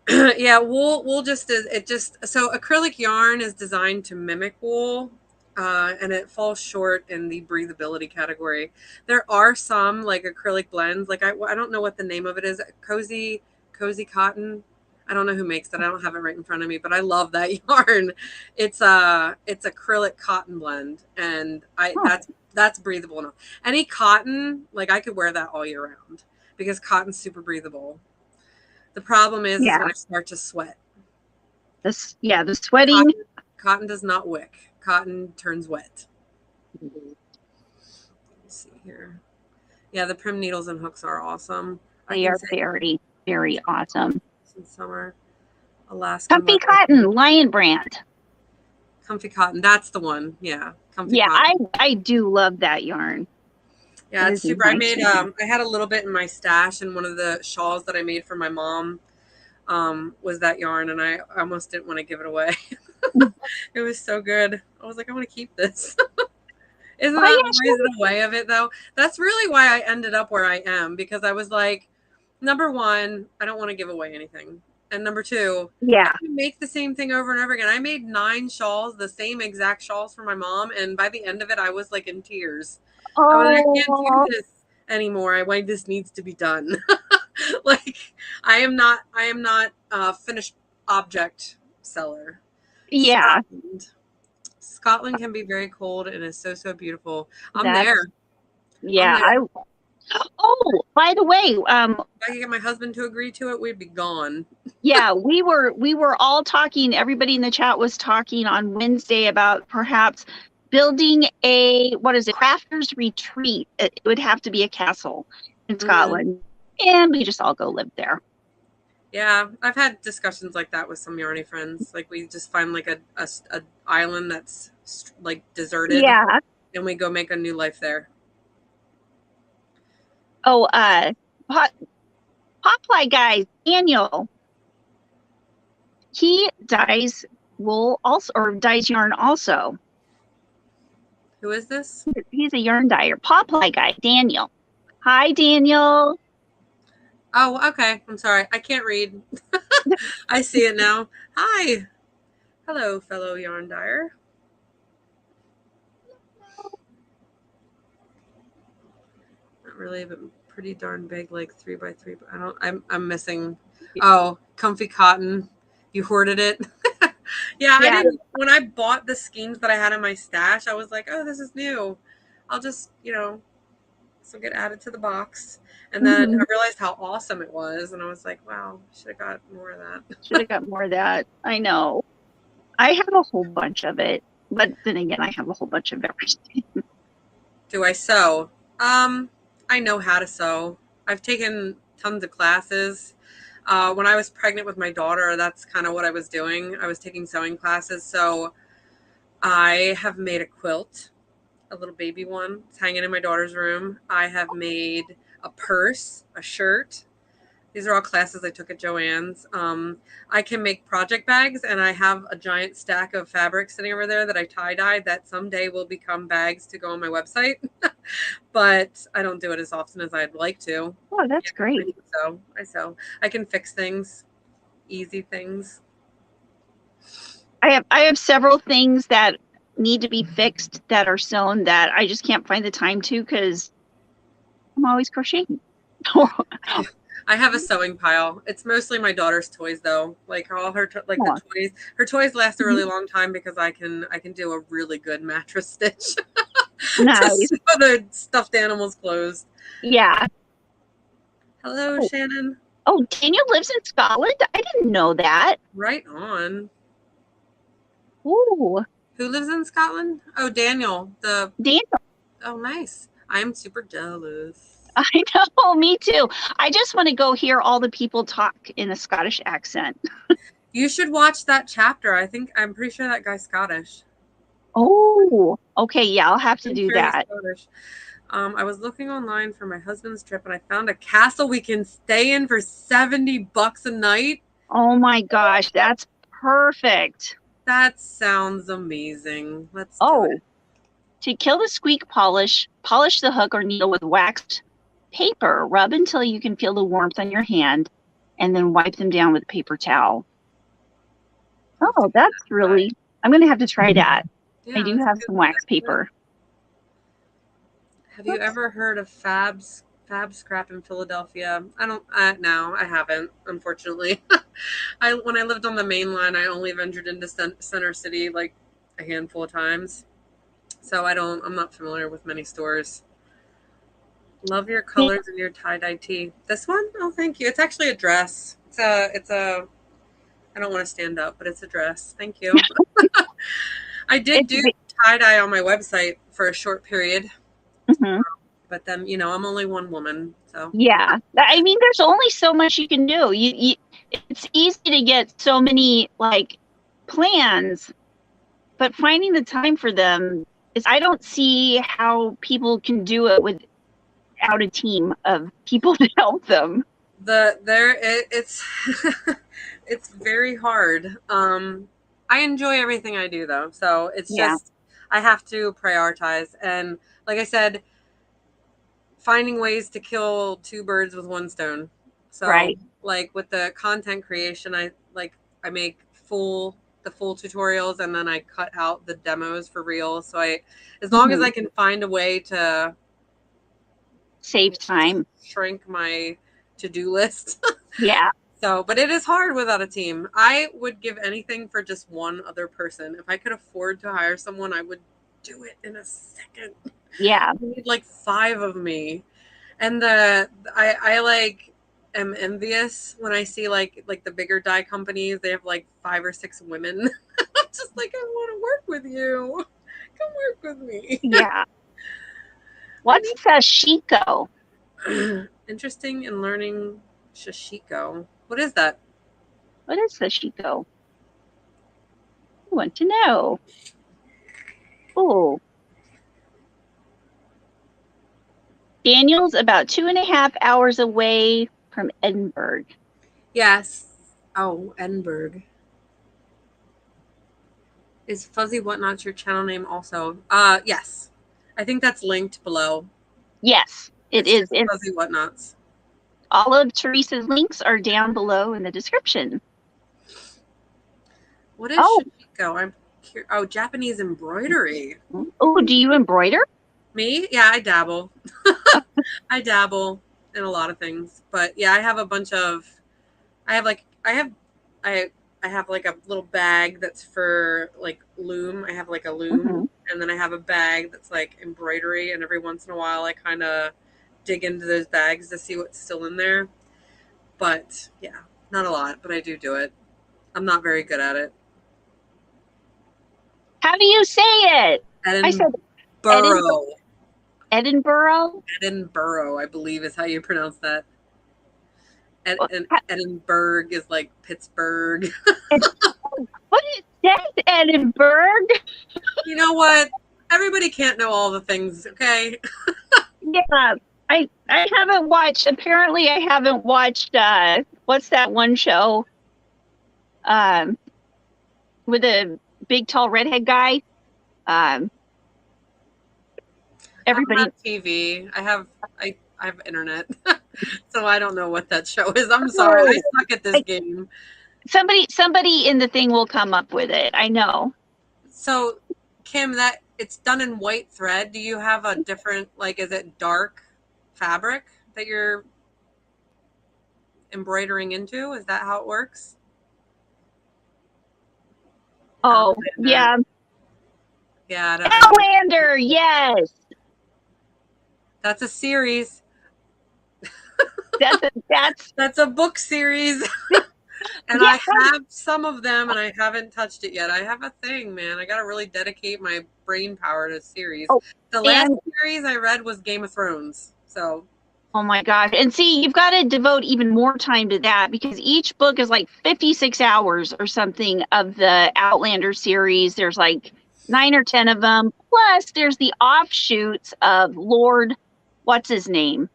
Yeah, wool just is so acrylic yarn is designed to mimic wool. and it falls short in the breathability category. There are some like acrylic blends, like I don't know what the name of it is. Cozy Cotton. I don't know who makes that. I don't have it right in front of me, but I love that yarn. It's acrylic cotton blend, and that's breathable enough. Any cotton, like I could wear that all year round because cotton's super breathable. The problem is when I start to sweat. The sweating. Cotton does not wick. Cotton turns wet. Let's see here. Yeah, the Prim needles and hooks are awesome. They are very, very awesome. In summer, Alaska. Comfy Cotton, Lion Brand. Comfy Cotton, that's the one. Yeah, Comfy Cotton. Yeah, I do love that yarn. Yeah, it's super. I made I had a little bit in my stash, and one of the shawls that I made for my mom was that yarn, and I almost didn't want to give it away. It was so good. I was like, I want to keep this. Isn't that the way of it though? That's really why I ended up where I am, because I was like, number one, I don't want to give away anything. And number two, I can make the same thing over and over again. I made 9 shawls, the same exact shawls for my mom. And by the end of it, I was like in tears. I was like, I can't do this anymore. This needs to be done. Like I am not a finished object seller. Yeah. Scotland can be very cold and is so beautiful. There. Yeah. Oh, by the way, if I could get my husband to agree to it, we'd be gone. Yeah, we were all talking. Everybody in the chat was talking on Wednesday about perhaps building a crafters retreat. It would have to be a castle in Scotland, and we just all go live there. Yeah, I've had discussions like that with some yarny friends. Like we just find like a island that's like deserted, and we go make a new life there. Oh, Popeye guys, Daniel. He dyes wool also, or dyes yarn also. Who is this? He's a yarn dyer. Popeye guy, Daniel. Hi, Daniel. Oh, okay. I'm sorry. I can't read. I see it now. Hi. Hello, fellow yarn dyer. Not really, but pretty darn big, like 3x3. But I'm missing. Oh, Comfy Cotton. You hoarded it. Yeah, I didn't. When I bought the skeins that I had in my stash, I was like, oh, this is new. I'll just, so get added to the box. And then I realized how awesome it was. And I was like, wow, should have got more of that. Should have got more of that. I know. I have a whole bunch of it. But then again, I have a whole bunch of everything. Do I sew? I know how to sew. I've taken tons of classes. When I was pregnant with my daughter, that's kind of what I was doing. I was taking sewing classes. So I have made a quilt, a little baby one. It's hanging in my daughter's room. I have made a purse, a shirt. These are all classes I took at Joann's. I can make project bags, and I have a giant stack of fabric sitting over there that I tie-dyed that someday will become bags to go on my website. But I don't do it as often as I'd like to. Oh, that's great. I sew. I can fix things, easy things. I have several things that need to be fixed that are sewn that I just can't find the time to because I'm always crocheting. I have a sewing pile. It's mostly my daughter's toys though. Like all her the toys. Her toys last a really long time because I can do a really good mattress stitch. Nice. To sew the stuffed animals' clothes. Yeah. Hello, Shannon. Oh, Daniel lives in Scotland? I didn't know that. Right on. Ooh. Who lives in Scotland? Oh, Daniel. Daniel. Oh, nice. I'm super jealous. I know, me too. I just want to go hear all the people talk in a Scottish accent. You should watch that chapter. I'm pretty sure that guy's Scottish. Oh, okay. Yeah, I'll have to do that. I was looking online for my husband's trip, and I found a castle we can stay in for $70 a night. Oh my gosh, that's perfect. That sounds amazing. Let's do it. To kill the squeak, polish the hook or needle with waxed paper. Rub until you can feel the warmth on your hand, and then wipe them down with a paper towel. Oh, that's really... I'm going to have to try that. Yeah, I do have some wax paper. Have you ever heard of Fab Scrap in Philadelphia? No, I haven't, unfortunately. When I lived on the main line, I only ventured into Center City like a handful of times. So I'm not familiar with many stores. Love your colors and your tie-dye tee. This one? Oh, thank you. It's actually a dress. I don't want to stand up, but it's a dress. Thank you. I did do tie-dye on my website for a short period. Mm-hmm. But then, I'm only one woman, so. Yeah. I mean, there's only so much you can do. It's easy to get so many like plans, but finding the time for them I don't see how people can do it without a team of people to help them. It's it's very hard. I enjoy everything I do though, so it's just I have to prioritize, and like I said, finding ways to kill two birds with one stone. So like with the content creation, I make the full tutorials, and then I cut out the demos for real. So as long as I can find a way to save time, shrink my to-do list. Yeah. So, but it is hard without a team. I would give anything for just one other person. If I could afford to hire someone, I would do it in a second. Yeah. I need like 5 of me. And I like am envious when I see like the bigger dye companies, they have like 5 or 6 women. I'm just like, I want to work with you. Come work with me. Yeah. What's sashiko? Interesting in learning sashiko. What is that? What is sashiko? I want to know. Oh. Daniel's about 2.5 hours away from Edinburgh. Yes. Oh, Edinburgh. Is FuzzyWhatKnots your channel name also? Yes. I think that's linked below. Yes, it is. FuzzyWhatKnots. All of Teresa's links are down below in the description. What is shashiko? I'm curious. Oh, Japanese embroidery. Oh, do you embroider? Me? Yeah, I dabble. I dabble in a lot of things, but yeah, I have a bunch of. I have like a little bag that's for like loom. I have like a loom, and then I have a bag that's like embroidery. And every once in a while, I kind of dig into those bags to see what's still in there. But yeah, not a lot, but I do it. I'm not very good at it. How do you say it? I said Edinburgh. Edinburgh, I believe is how you pronounce that. Edinburgh is like Pittsburgh. What is that, Edinburgh? You know what? Everybody can't know all the things, okay? Yeah, I haven't watched. Apparently, I haven't watched. What's that one show? With a big, tall, redhead guy. Everybody. I have TV. I have internet, so I don't know what that show is. I'm sorry, I suck at this game. Somebody in the thing will come up with it. I know. So, Kim, that it's done in white thread. Do you have a different, like, is it dark fabric that you're embroidering into? Is that how it works? Oh, yeah. Yeah. Outlander, yes. That's a series. That's a book series. And I have some of them, and I haven't touched it yet. I have a thing, man. I got to really dedicate my brain power to series. The last series I read was Game of Thrones. So. Oh my gosh. And see, you've got to devote even more time to that, because each book is like 56 hours or something of the Outlander series. There's like 9 or 10 of them. Plus, there's the offshoots of Lord, what's his name?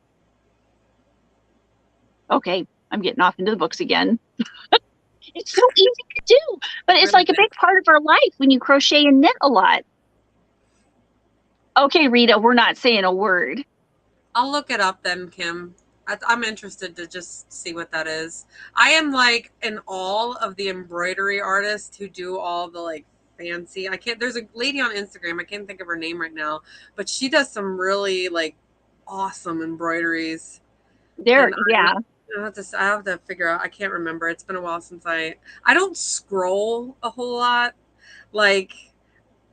Okay, I'm getting off into the books again. It's so easy to do, but it's like a big part of our life when you crochet and knit a lot. Okay, Rita, we're not saying a word. I'll look it up then, Kim. I'm interested to just see what that is. I am like in awe of the embroidery artists who do all the like fancy. There's a lady on Instagram, I can't think of her name right now, but she does some really like awesome embroideries. Yeah. I have to figure out, I can't remember. It's been a while since I don't scroll a whole lot, like,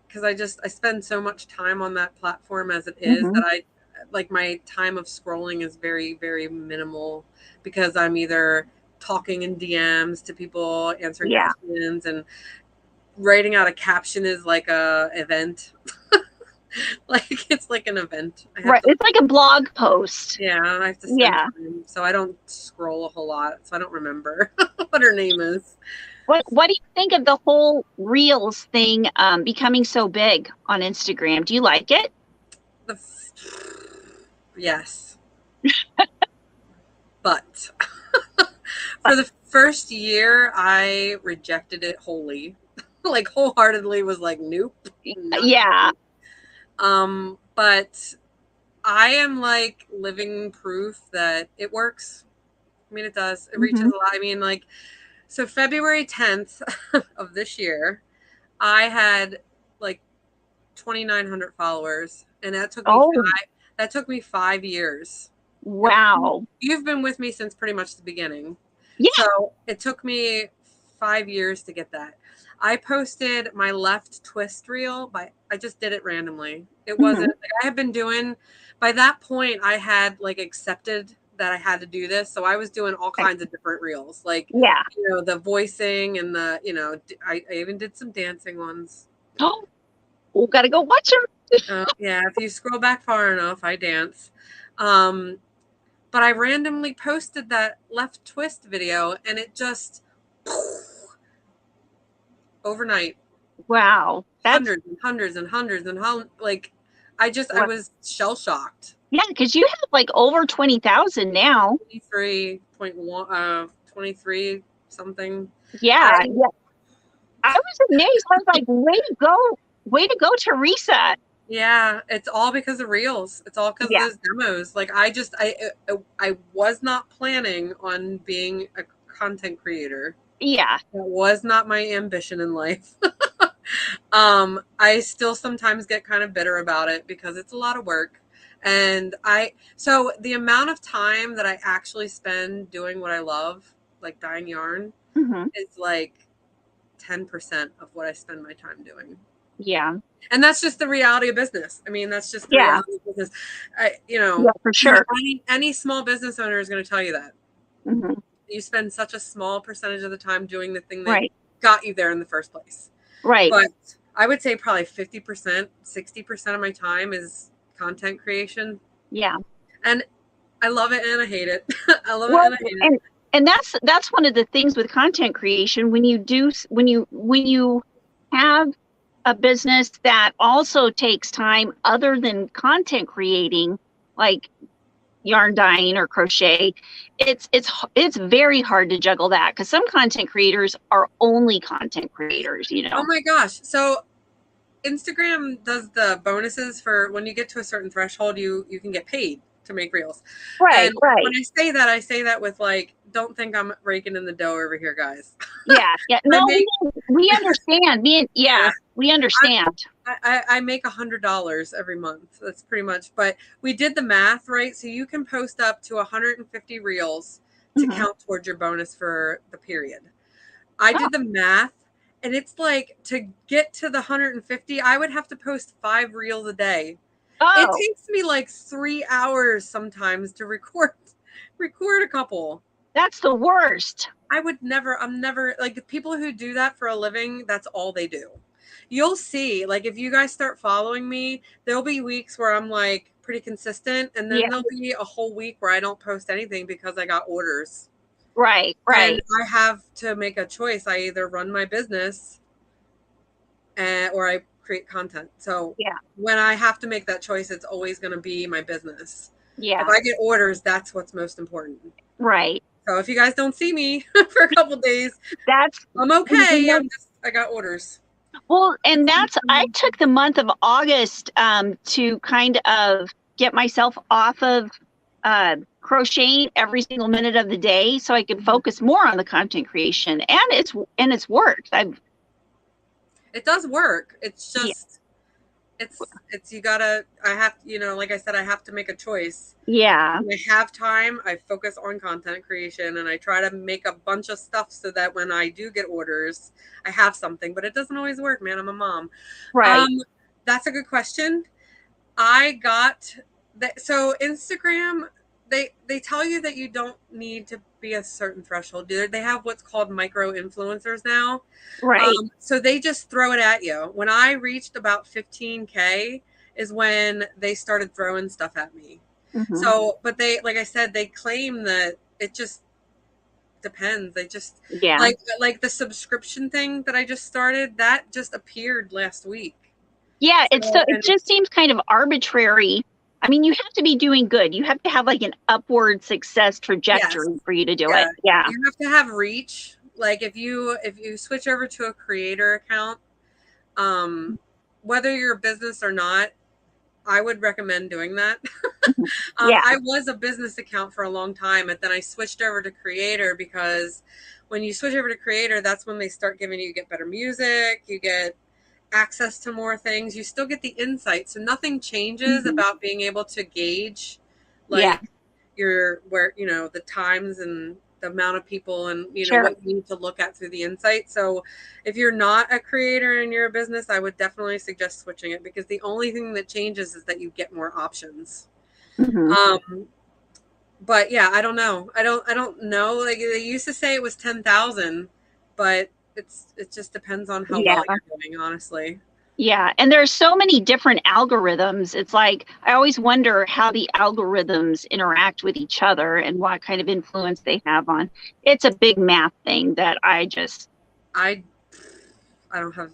because I spend so much time on that platform as it is Mm-hmm. that I like my time of scrolling is very, very minimal because I'm either talking in DMs to people, answering Yeah. questions, and writing out a caption is like a event. Like it's like an event. Right. It's like a blog post. Yeah, I have to spend time. So I don't scroll a whole lot. So I don't remember what her name is. What do you think of the whole Reels thing becoming so big on Instagram? Do you like it? Yes. But for the first year, I rejected it wholly. Like wholeheartedly was like, nope. Yeah. But I am like living proof that it works. I mean, it does. It reaches a lot. I mean, like, so February 10th of this year, I had like 2,900 followers, and that took me 5 years. Wow. You've been with me since pretty much the beginning. Yeah. So it took me 5 years to get that. I posted my left twist reel, I just did it randomly. It wasn't like I had been doing, by that point I had like accepted that I had to do this. So I was doing all kinds of different reels, like, yeah, the voicing and I even did some dancing ones. Oh, gotta go watch her. Yeah, if you scroll back far enough, I dance. But I randomly posted that left twist video, and it just overnight. Wow. Hundreds and hundreds and hundreds and like I was shell shocked. Yeah, because you have like over 20,000 now. 23.1, 23 something. Yeah. I was amazed. I was like, way to go, Teresa. Yeah, it's all because of reels. It's all because of those demos. Like I was not planning on being a content creator. Yeah. That was not my ambition in life. I still sometimes get kind of bitter about it because it's a lot of work. And so the amount of time that I actually spend doing what I love, like dyeing yarn, is like 10% of what I spend my time doing. Yeah. And that's just the reality of business. I mean, that's just the reality of business. For sure. Any small business owner is going to tell you that. You spend such a small percentage of the time doing the thing that got you there in the first place. Right. But I would say probably 50%, 60% of my time is content creation. Yeah. And I love it and I hate it. I love it and I hate it. And that's one of the things with content creation. When you have a business that also takes time other than content creating, like yarn dyeing or crochet, it's very hard to juggle that, because some content creators are only content creators, Oh my gosh. So Instagram does the bonuses for when you get to a certain threshold, you can get paid to make reels. Right. When I say that with like, don't think I'm raking in the dough over here, guys. Yeah. No, we understand. We understand. I make $100 every month. That's pretty much, but we did the math, right? So you can post up to 150 reels to count towards your bonus for the period. I did the math, and it's like, to get to the 150, I would have to post 5 reels a day. It takes me like 3 hours sometimes to record a couple. That's the worst. I'm never like, people who do that for a living, that's all they do. You'll see, like, if you guys start following me, there'll be weeks where I'm like pretty consistent, and then there'll be a whole week where I don't post anything because I got orders. Right. And I have to make a choice. I either run my business or I create content. So when I have to make that choice, it's always going to be my business. Yeah. If I get orders, that's what's most important. Right. So if you guys don't see me for a couple days, I'm okay. I got orders. Well, and I took the month of August to kind of get myself off of crocheting every single minute of the day, so I could focus more on the content creation, and it's worked. It does work. It's Yeah. just, you gotta, I have, like I said, I have to make a choice. Yeah. When I have time, I focus on content creation and I try to make a bunch of stuff so that when I do get orders, I have something, but it doesn't always work, man. I'm a mom. Right. That's a good question. I got that. So Instagram, they tell you that you don't need to be a certain threshold. They have what's called micro influencers now. Right. So they just throw it at you. When I reached about 15K is when they started throwing stuff at me. Mm-hmm. So, but they, like I said, they claim that it just depends. They just, Yeah. like the subscription thing that I just started, that just appeared last week. Yeah, So, it just seems kind of arbitrary. I mean, you have to be doing good. You have to have like an upward success trajectory for you to do it. Yeah. You have to have reach. Like if you switch over to a creator account, whether you're a business or not, I would recommend doing that. Yeah. I was a business account for a long time, and then I switched over to creator because when you switch over to creator, that's when they start giving you get better music, you get access to more things, you still get the insight. So nothing changes about being able to gauge like your the times and the amount of people and what you need to look at through the insight. So if you're not a creator and you're a business, I would definitely suggest switching it because the only thing that changes is that you get more options. But yeah, I don't know. I don't know. Like they used to say it was 10,000, but it just depends on how well you're doing, honestly. Yeah, and there's so many different algorithms. It's like I always wonder how the algorithms interact with each other and what kind of influence they have on. It's a big math thing that I don't have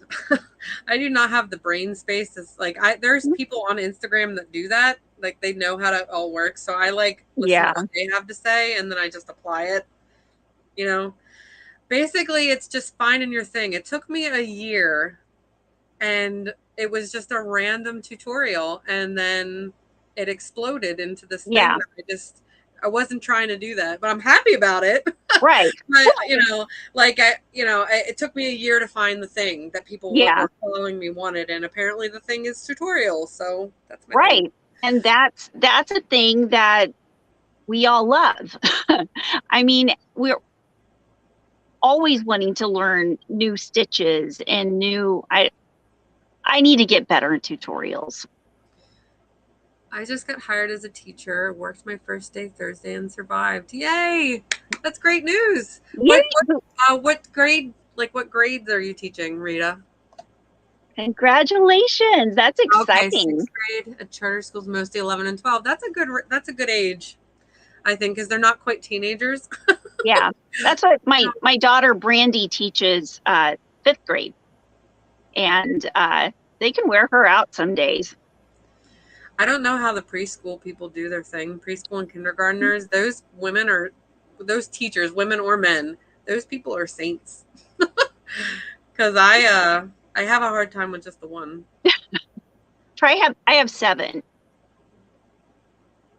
I do not have the brain space. It's like there's people on Instagram that do that. Like they know how to all work. So I listen to what they have to say and then I just apply it. Basically it's just finding your thing. It took me a year and it was just a random tutorial and then it exploded into this thing that I wasn't trying to do that, but I'm happy about it. Right. But it took me a year to find the thing that people who were following me wanted, and apparently the thing is tutorials. So that's my thing. And that's a thing that we all love. I mean, we're always wanting to learn new stitches and I need to get better in tutorials. I just got hired as a teacher, worked my first day Thursday and survived. Yay! That's great news. Yay. What grades are you teaching, Rita? Congratulations. That's exciting. Okay, 6th grade at charter schools, mostly 11 and 12. That's a good age, I think, because they're not quite teenagers. Yeah. That's what my daughter Brandy teaches 5th grade. And they can wear her out some days. I don't know how the preschool people do their thing. Preschool and kindergartners, those teachers, women or men, those people are saints. Because I have a hard time with just the one. I have 7.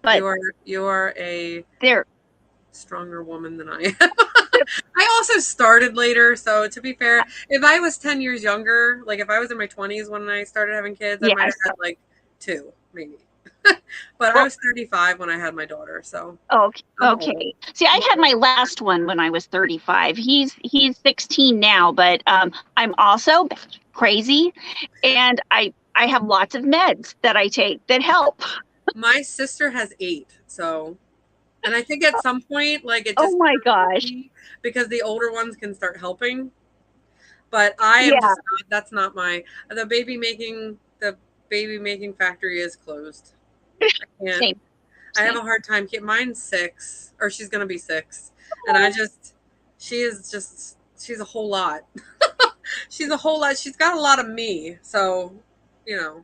But you're a stronger woman than I am. I also started later, so to be fair, if I was 10 years younger, like if I was in my 20s when I started having kids, I might have had like 2, maybe. But I was 35 when I had my daughter, so. Okay. See, I had my last one when I was 35. He's 16 now, but I'm also crazy, and I have lots of meds that I take that help. My sister has 8, so. And I think at some point, like it just. Oh my gosh. Because the older ones can start helping. But I am just that's not the baby making factory is closed. I can't. Same. I have a hard time. Mine's 6, or she's going to be 6. And she's a whole lot. She's a whole lot. She's got a lot of me. So, Yeah.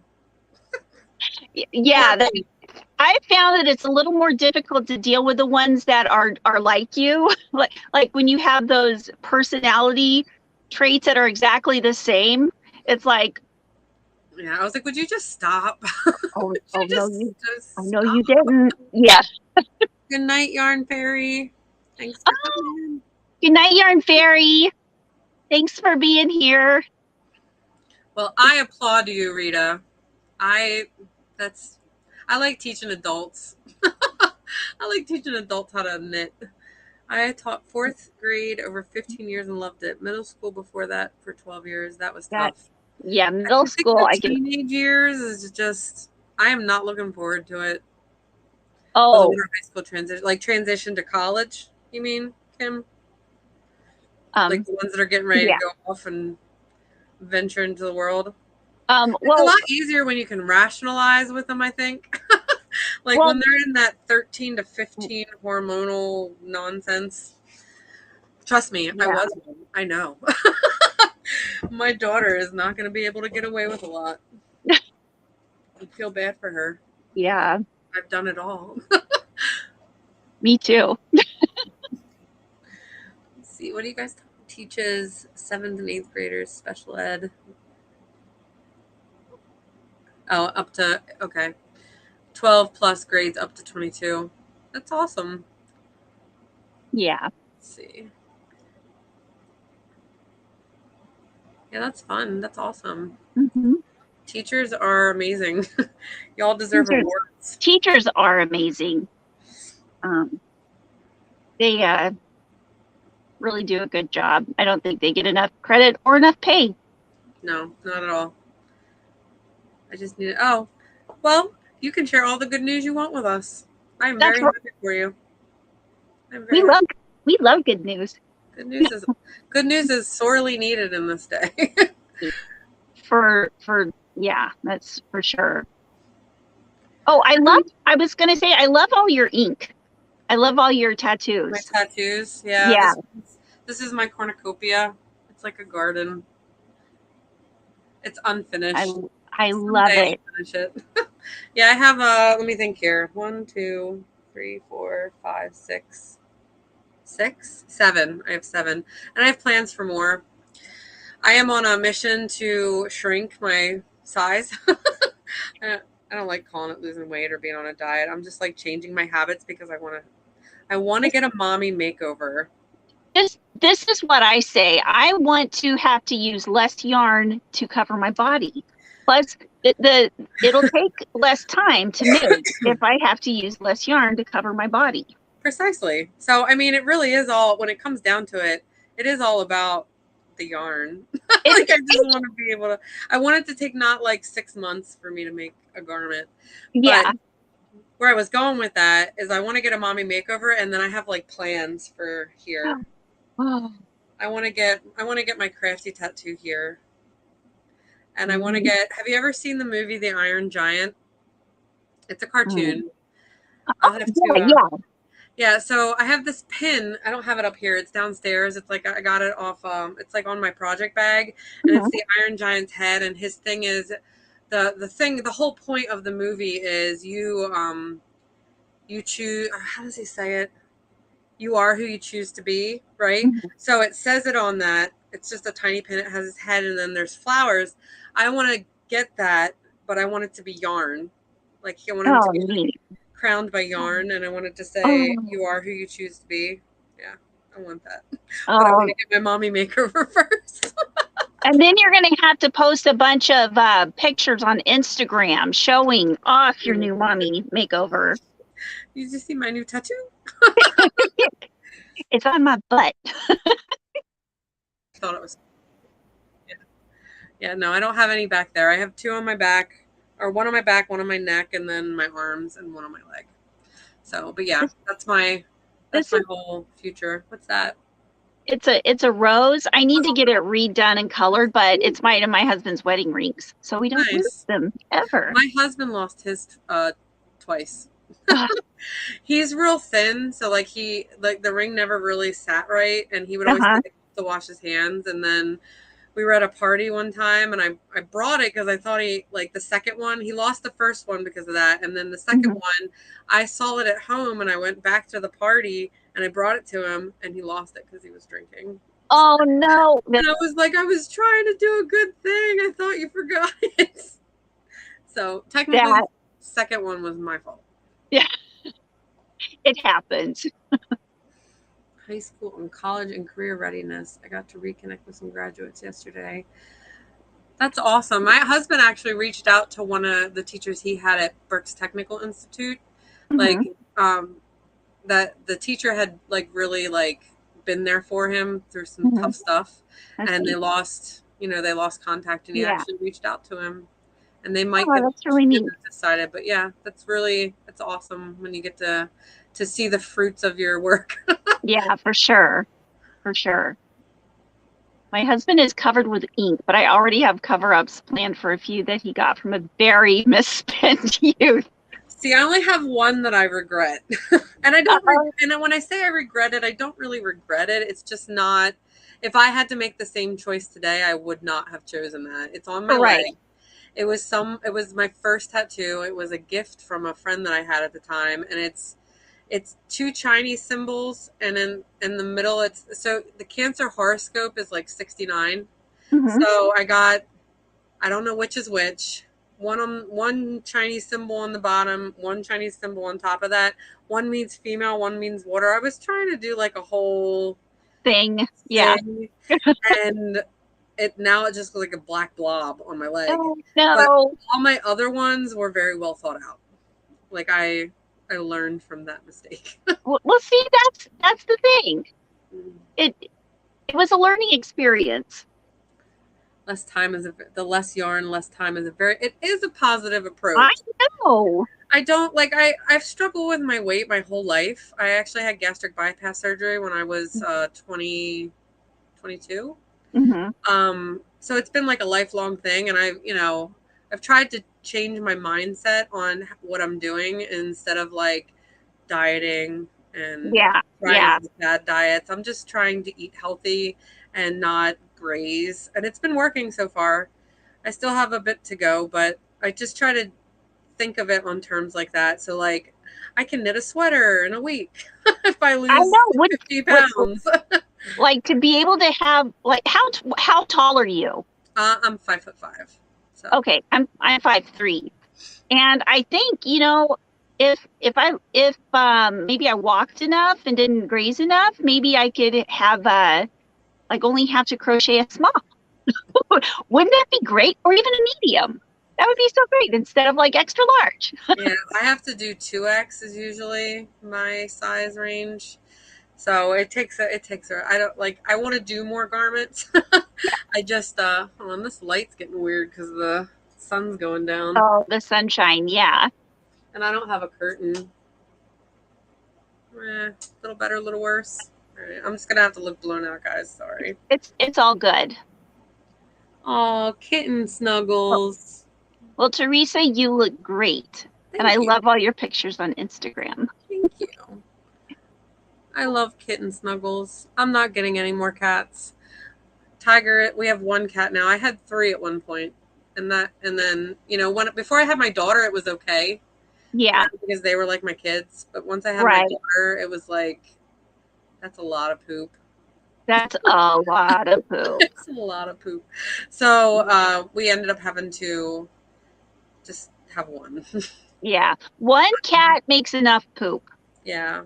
I found that it's a little more difficult to deal with the ones that are like you, like when you have those personality traits that are exactly the same. It's like, yeah, I was like, would you just stop? No, you didn't. Yeah. Good night, Yarn Fairy. Thanks for coming in. Good night, Yarn Fairy. Thanks for being here. Well, I applaud you, Rita. I like teaching adults. I like teaching adults how to knit. I taught fourth grade over 15 years and loved it. Middle school before that for 12 years. That was tough. Yeah, middle school. I think the teenage years is just, I am not looking forward to it. Oh, the high school transition to college. You mean, Kim? Like the ones that are getting ready to go off and venture into the world. It's a lot easier when you can rationalize with them, I think. When they're in that 13 to 15 hormonal nonsense. Trust me, I was one. I know. My daughter is not going to be able to get away with a lot. I feel bad for her. Yeah. I've done it all. Me too. Let's see, what do you guys teaches 7th and 8th graders special ed? Oh, up to, okay. 12 plus grades up to 22. That's awesome. Yeah. Let's see. Yeah, that's fun. That's awesome. Mm-hmm. Teachers are amazing. Y'all deserve awards. Teachers are amazing. They really do a good job. I don't think they get enough credit or enough pay. No, not at all. I just need it. Oh, well, you can share all the good news you want with us. I'm very happy for you. We love good news. Good news is sorely needed in this day. Yeah, that's for sure. Oh, I was gonna say I love all your ink. I love all your tattoos. My tattoos, yeah. This is my cornucopia. It's like a garden. It's unfinished. I love it. Finish it. Yeah, I have let me think here. 1, 2, 3, 4, 5, 6, 7. I have 7, and I have plans for more. I am on a mission to shrink my size. I don't like calling it losing weight or being on a diet. I'm just like changing my habits because I want to get a mommy makeover. This is what I say. I want to have to use less yarn to cover my body. Plus, it'll take less time to make if I have to use less yarn to cover my body. Precisely. So, I mean, it really is all, when it comes down to it, it is all about the yarn. I just want to be able to, I want it to take not like 6 months for me to make a garment. Yeah. But where I was going with that is I want to get a mommy makeover, and then I have like plans for here. Oh. I want to get my Crafty tattoo here. And I want to get, have you ever seen the movie The Iron Giant? It's a cartoon. I'll have to, yeah, so I have this pin. I don't have it up here. It's downstairs. It's like I got it off, it's like on my project bag, and it's the Iron Giant's head, and his thing is, the whole point of the movie is you choose, how does he say it? You are who you choose to be, right? So it says it on that. It's just a tiny pin. It has his head, and then there's flowers. I want to get that, but I want it to be yarn. Like, I want him to be crowned by yarn, and I wanted to say, you are who you choose to be. Yeah, I want that. But I want to get my mommy makeover first. And then you're going to have to post a bunch of pictures on Instagram showing off your new mommy makeover. You just see my new tattoo? It's on my butt. I thought it was. Yeah, no, I don't have any back there. I have 2 on my back, or 1 on my back, 1 on my neck, and then my arms, and 1 on my leg. So, but yeah, that's my whole future. What's that? It's a rose. I need to get it redone and colored, but it's mine and my husband's wedding rings, so we don't lose them ever. My husband lost his twice. He's real thin, so like the ring never really sat right, and he would always have to wash his hands. And then we were at a party one time, and I brought it because I thought the second one, he lost the first one because of that, and then the second one, I saw it at home, and I went back to the party and I brought it to him, and he lost it because he was drinking. Oh no! And I was like, I was trying to do a good thing. I thought you forgot it. So technically, the second one was my fault. Yeah, it happens. High school and college and career readiness. I got to reconnect with some graduates yesterday. That's awesome. My husband actually reached out to one of the teachers he had at Berks Technical Institute. Like, that the teacher had like really like been there for him through some tough stuff, and they lost contact, and he actually reached out to him, and they might get that's really neat. decided. But yeah, that's awesome when you get to see the fruits of your work. Yeah, for sure. For sure. My husband is covered with ink, but I already have cover-ups planned for a few that he got from a very misspent youth. See, I only have one that I regret. And I don't and when I say I regret it, I don't really regret it. It's just not, if I had to make the same choice today, I would not have chosen that. It's on my leg. It was my first tattoo. It was a gift from a friend that I had at the time, and it's two Chinese symbols, and in the middle so the Cancer horoscope is like 69. So I don't know which is which. One Chinese symbol on the bottom, one Chinese symbol on top of that. One means female, one means water. I was trying to do like a whole thing. Yeah. And it just looks like a black blob on my leg. Oh, no. But all my other ones were very well thought out. Like I learned from that mistake. Well, see, that's the thing. It was a learning experience. Less time is the less yarn, less time is it is a positive approach. I know. I don't like I've struggled with my weight my whole life. I actually had gastric bypass surgery when I was 22. So it's been like a lifelong thing, and I've tried to change my mindset on what I'm doing instead of like dieting and trying bad diets. I'm just trying to eat healthy and not graze, and it's been working so far. I still have a bit to go, but I just try to think of it on terms like that. So like I can knit a sweater in a week if I lose 50 pounds. Like to be able to have like how tall are you? I'm 5'5". So. Okay, I'm 5'3", and I think if maybe I walked enough and didn't graze enough, maybe I could have only have to crochet a small. Wouldn't that be great? Or even a medium. That would be so great instead of like extra large. Yeah, I have to do 2X is usually my size range. So it takes I want to do more garments. I just hold on, this light's getting weird because the sun's going down. Oh, the sunshine, yeah. And I don't have a curtain. A little better, a little worse. All right, I'm just gonna have to look blown out, guys. Sorry. It's all good. Oh, kitten snuggles. Well, Teresa, you look great. And I love all your pictures on Instagram. Thank you. I love kitten snuggles. I'm not getting any more cats. Tiger, we have one cat now. I had 3 at one point. And then, before I had my daughter, it was okay. Yeah. Because they were like my kids. But once I had my daughter, it was like, that's a lot of poop. That's a lot of poop. It's a lot of poop. So we ended up having to just have one. Yeah. One cat makes enough poop. Yeah.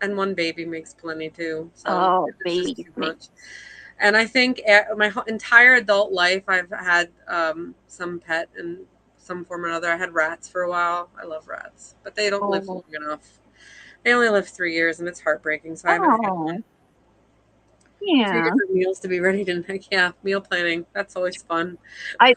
And one baby makes plenty too. So baby. Too much. And I think my entire adult life, I've had some pet in some form or another. I had rats for a while. I love rats, but they don't live long enough. They only live 3 years, and it's heartbreaking. So I haven't had one. Yeah. 3 different meals to be ready to make. Yeah, meal planning. That's always fun. I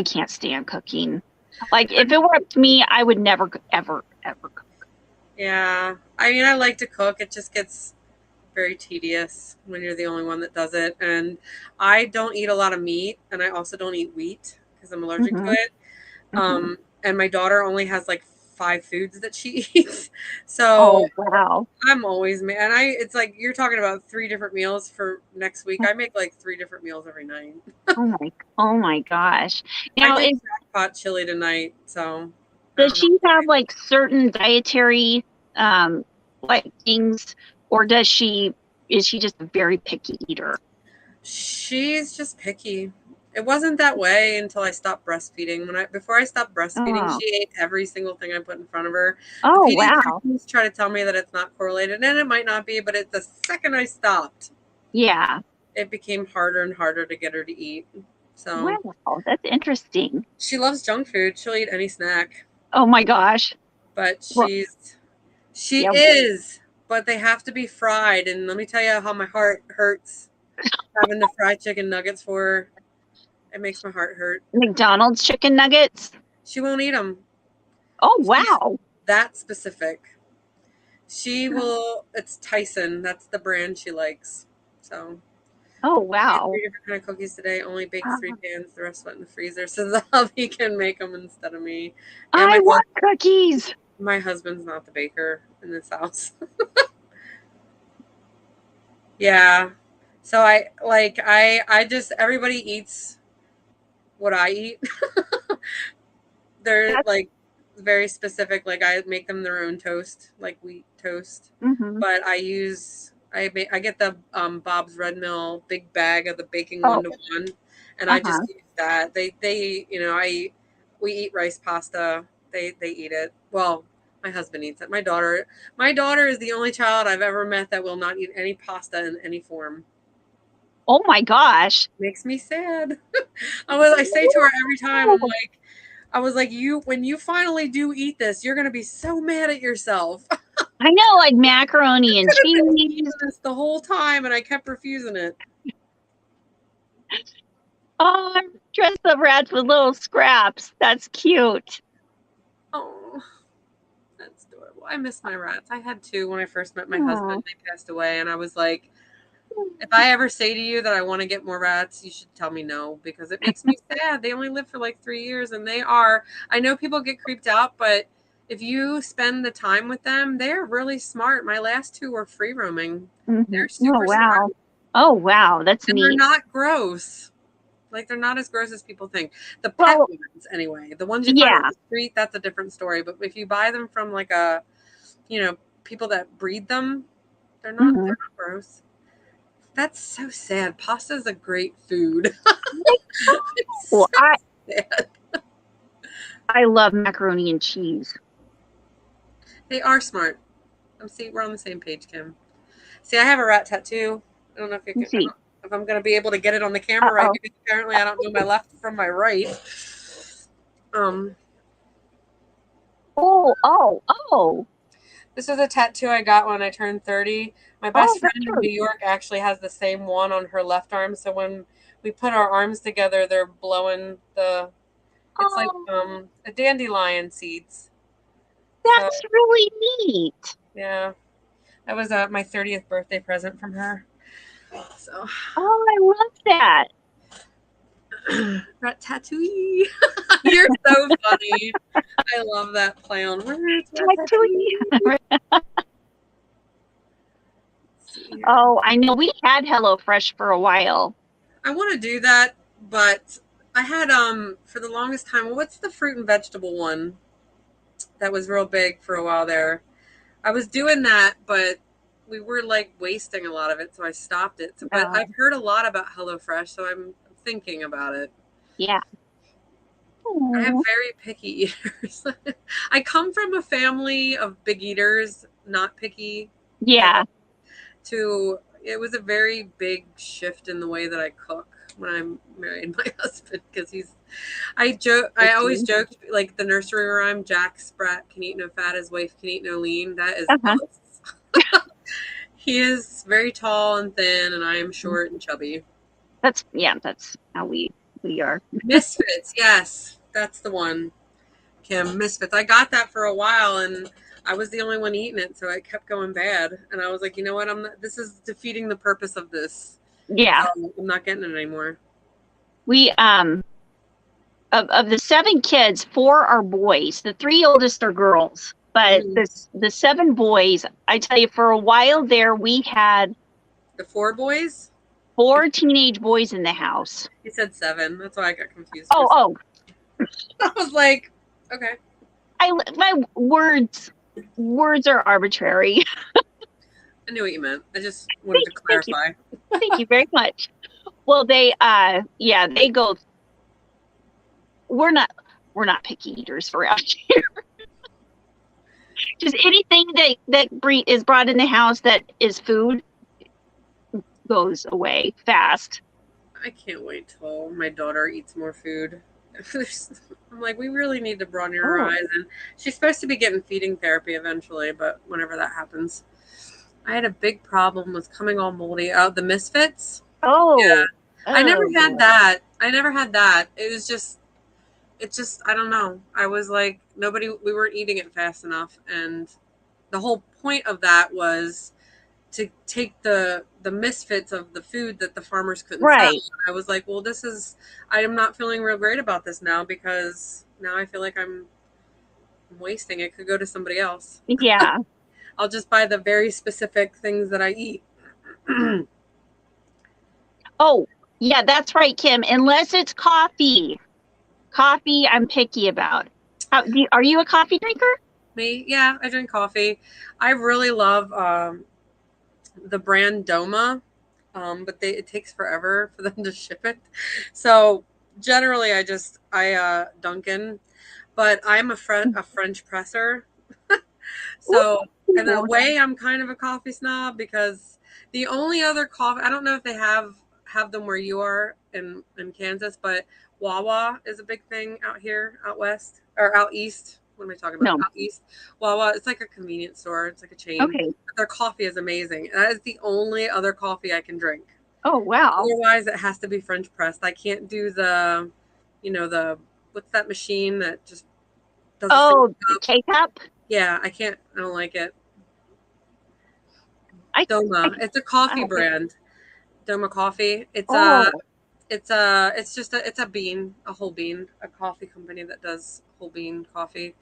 can't stand cooking. Like if it were up to me, I would never, ever, ever cook. Yeah. I mean, I like to cook. It just gets very tedious when you're the only one that does it. And I don't eat a lot of meat, and I also don't eat wheat because I'm allergic to it. And my daughter only has like 5 foods that she eats. So wow. I'm always and it's like you're talking about 3 different meals for next week. I make like 3 different meals every night. Oh my gosh. Now I make pot chili tonight. So does she have like certain dietary like things, or is she just a very picky eater? She's just picky. It wasn't that way until I stopped breastfeeding. Before I stopped breastfeeding, she ate every single thing I put in front of her. Oh, wow. Try to tell me that it's not correlated, and it might not be, but the second I stopped, yeah, it became harder and harder to get her to eat. So wow, that's interesting. she loves junk food. She'll eat any snack. Oh my gosh. But Well, she yeah. is, but they have to be fried. And let me tell you how my heart hurts having to fry chicken nuggets for her. It makes my heart hurt. McDonald's chicken nuggets. She won't eat them. Oh She's wow. that specific. She will. It's Tyson. That's the brand she likes. So Oh we had wow. 3 different kind of cookies today. Only baked 3 Um, pans. The rest went in the freezer, so the hubby can make them instead of me. And I want cookies. my husband's not the baker in this house. Yeah. So I just everybody eats what I eat. They're That's like very specific. Like I make them their own toast, like wheat toast. mm-hmm. But I get the Bob's Red Mill big bag of the baking Oh, 1-to-1, and I uh-huh. just use that. They we eat rice pasta. They eat it. Well, my husband eats it. My daughter is the only child I've ever met that will not eat any pasta in any form. Oh my gosh. Makes me sad. I say to her every time, I was like, when you finally do eat this, you're gonna be so mad at yourself. I know, like macaroni and Could have been cheese. eating this the whole time, and I kept refusing it. Oh, dress the rats with little scraps. That's cute. Oh, that's adorable. I miss my rats. I had 2 when I first met my Aw. husband. They passed away, and I was like, if I ever say to you that I want to get more rats, you should tell me no, because it makes me sad. They only live for like 3 years, and I know people get creeped out, but if you spend the time with them, they're really smart. My last 2 were free roaming. Mm-hmm. They're Oh super wow. smart. Oh wow, that's And they're neat. not gross. Like, they're not as gross as people think. The pet Well, ones, anyway. The ones you find on yeah. the street, that's a different story. But if you buy them from like people that breed them, Mm-hmm. they're not gross. That's so sad. Pasta is a great food. It's Well, so sad. I love macaroni and cheese. They are smart. See, we're on the same page, Kim. See, I have a rat tattoo. I don't know if you Let's can. I see. don't, if I'm going to be able to get it on the camera right, Uh-oh. because apparently I don't know my left from my right. Oh. This is a tattoo I got when I turned 30. My Oh, best friend that's in really New York actually has the same one on her left arm. So when we put our arms together, they're blowing it's like oh, a dandelion seeds. So that's really neat. yeah, that was my 30th birthday present from her. So Oh, I love that. rat tattoo. You're so funny. I love that play on words. Tattooing. Oh, I know. We had HelloFresh for a while. I want to do that, but I had for the longest time. What's the fruit and vegetable one that was real big for a while there? I was doing that, but we were like wasting a lot of it, so I stopped it. So, but I've heard a lot about HelloFresh, so I'm thinking about it. Yeah. I have Aw. very picky eaters. I come from a family of big eaters, not picky. Yeah. It was a very big shift in the way that I cook when I married my husband, because I always joke, like the nursery rhyme, Jack Sprat can eat no fat, his wife can eat no lean. That is us. He is very tall and thin, and I am short and chubby. That's how we are. Misfits, yes, that's the one, Kim. Misfits. I got that for a while, and I was the only one eating it, so it kept going bad. And I was like, you know what? This is defeating the purpose of this. Yeah. I'm not getting it anymore. We of the 7 kids, 4 are boys. The 3 oldest are girls. But the 7 boys, I tell you, for a while there, we had the 4 boys? 4 teenage boys in the house. He said 7. That's why I got confused. Oh. I was like, okay. My words are arbitrary. I knew what you meant. I just wanted to clarify. Thank you very much. Well, they go. We're not picky eaters around here. Just anything that is brought in the house that is food goes away fast. I can't wait till my daughter eats more food. I'm like, we really need to broaden your horizon. She's supposed to be getting feeding therapy eventually, but whenever that happens. I had a big problem with coming all moldy. Oh, the Misfits. Yeah. I never had that. I never had that. It just, I don't know. I was like, we weren't eating it fast enough. And the whole point of that was to take the misfits of the food that the farmers couldn't sell. And I was like, well, I am not feeling real great about this now, because now I feel like I'm wasting it. Could go to somebody else. Yeah. I'll just buy the very specific things that I eat. Oh, yeah, that's right, Kim. Unless it's coffee. Coffee, I'm picky about. Are you a coffee drinker? Me? Yeah, I drink coffee. I really love the brand Doma, but it takes forever for them to ship it. So generally, I Dunkin', but I'm a French presser. So in a way, I'm kind of a coffee snob, because the only other coffee, I don't know if they have them where you are in Kansas, but Wawa is a big thing out here, out west or out east. What am I talking about? No. Out east. Wawa, it's like a convenience store. It's like a chain. Okay. But their coffee is amazing. That is the only other coffee I can drink. Oh, wow. Otherwise, it has to be French pressed. I can't do what's that machine that just does the K-cup? Yeah, I can't. I don't like it. Doma. It's a coffee brand. Doma Coffee. It's a bean, a whole bean, a coffee company that does whole bean coffee.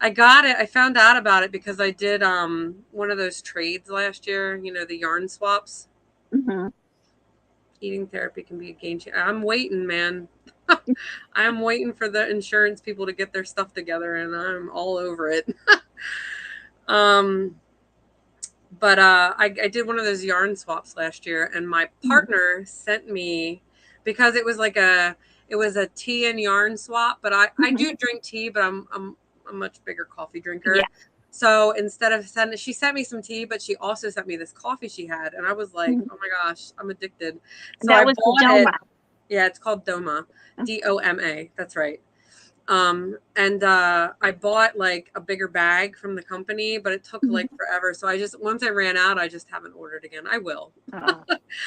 I got it. I found out about it because I did one of those trades last year, the yarn swaps. Mm-hmm. Eating therapy can be a game changer. I'm waiting, man. I'm waiting for the insurance people to get their stuff together, and I'm all over it. But I did one of those yarn swaps last year, and my partner sent me, because it was a tea and yarn swap. But I do drink tea, but I'm a much bigger coffee drinker. Yeah. So instead of she sent me some tea, but she also sent me this coffee she had, and I was like, oh my gosh, I'm addicted. So I bought Doma. Yeah, it's called Doma, Doma. That's right. And I bought like a bigger bag from the company, but it took like forever. So once I ran out, I just haven't ordered again. I will.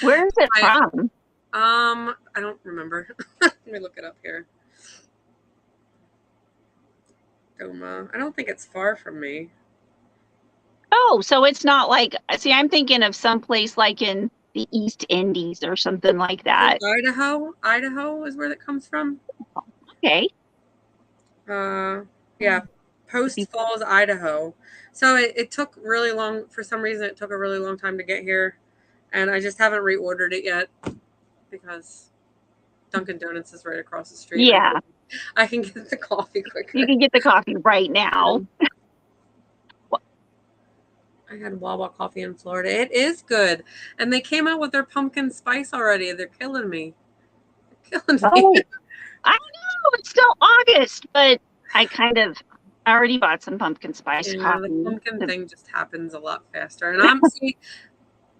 Where is it from? I don't remember. Let me look it up here. Doma. I don't think it's far from me. Oh, so it's not like, see, I'm thinking of someplace like in the East Indies or something like that. Idaho is where that comes from. Okay. Yeah, Post Falls, Idaho. So it took really long. For some reason, it took a really long time to get here, and I just haven't reordered it yet because Dunkin' Donuts is right across the street. Yeah, I can get the coffee quicker. You can get the coffee right now. I had Wawa coffee in Florida. It is good, and they came out with their pumpkin spice already. They're killing me. They're killing me. Oh, I know it's still August, but I already bought some pumpkin spice coffee. The pumpkin thing just happens a lot faster. And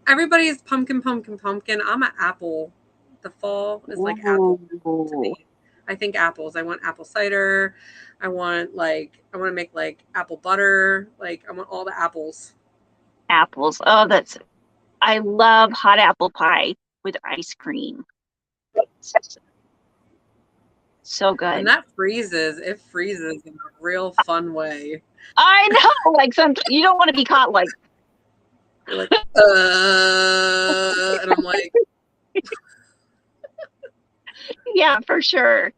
everybody's pumpkin. I'm an apple. The fall is like apple to me. I think apples. I want apple cider. I want to make like apple butter. Like I want all the apples. Apples. Oh, I love hot apple pie with ice cream. So good. And that freezes. It freezes in a real fun way. I know. Like you don't want to be caught like. You're like, and I'm like. Yeah, for sure.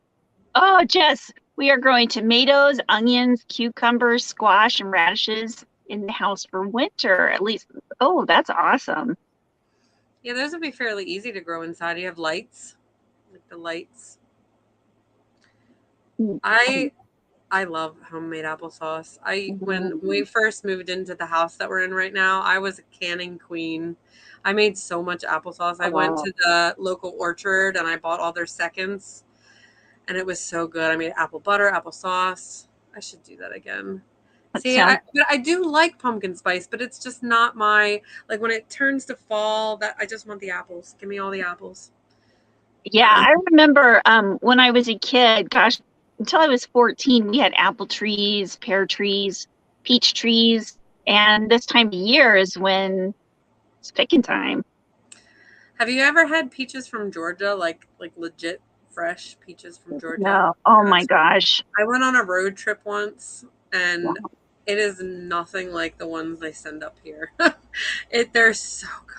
Oh, Jess, we are growing tomatoes, onions, cucumbers, squash, and radishes in the house for winter. At least, oh, that's awesome. Yeah, those would be fairly easy to grow inside. You have lights, like the lights. I love homemade applesauce. When we first moved into the house that we're in right now, I was a canning queen. I made so much applesauce. I went to the local orchard and I bought all their seconds, and it was so good. I made apple butter, applesauce. I should do that again. See, I do like pumpkin spice, but it's just not my, like when it turns to fall, that I just want the apples. Give me all the apples. Yeah, I remember when I was a kid, gosh, until I was 14, we had apple trees, pear trees, peach trees, and this time of year is when it's picking time. Have you ever had peaches from Georgia, like legit fresh peaches from Georgia? No. Oh my gosh. I went on a road trip once, and Wow. it is nothing like the ones they send up here. They're so good.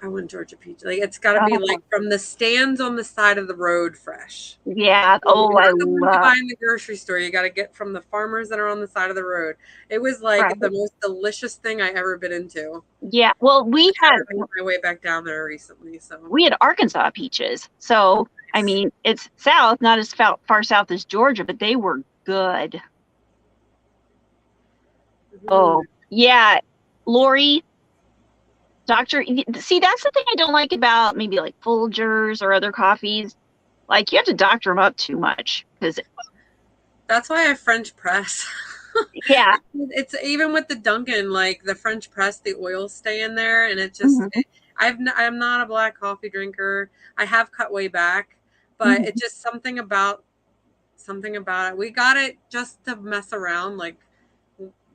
I want Georgia peach. Like, it's got to be like from the stands on the side of the road, fresh. Yeah. Oh, I Not the ones you love. buy in the grocery store. You got to get from the farmers that are on the side of the road. It was like the most delicious thing I ever been into. Yeah. Well, we had made my way back down there recently, so we had Arkansas peaches. So I mean, it's south, not as far south as Georgia, but they were good. Oh yeah, Lori. Doctor, see, that's the thing I don't like about maybe like Folgers or other coffees. Like, you have to doctor them up too much because that's why I French press. Yeah, it's even with the Dunkin', like the French press, the oils stay in there, and it just. I'm not a black coffee drinker. I have cut way back, but it's just something about it. We got it just to mess around, like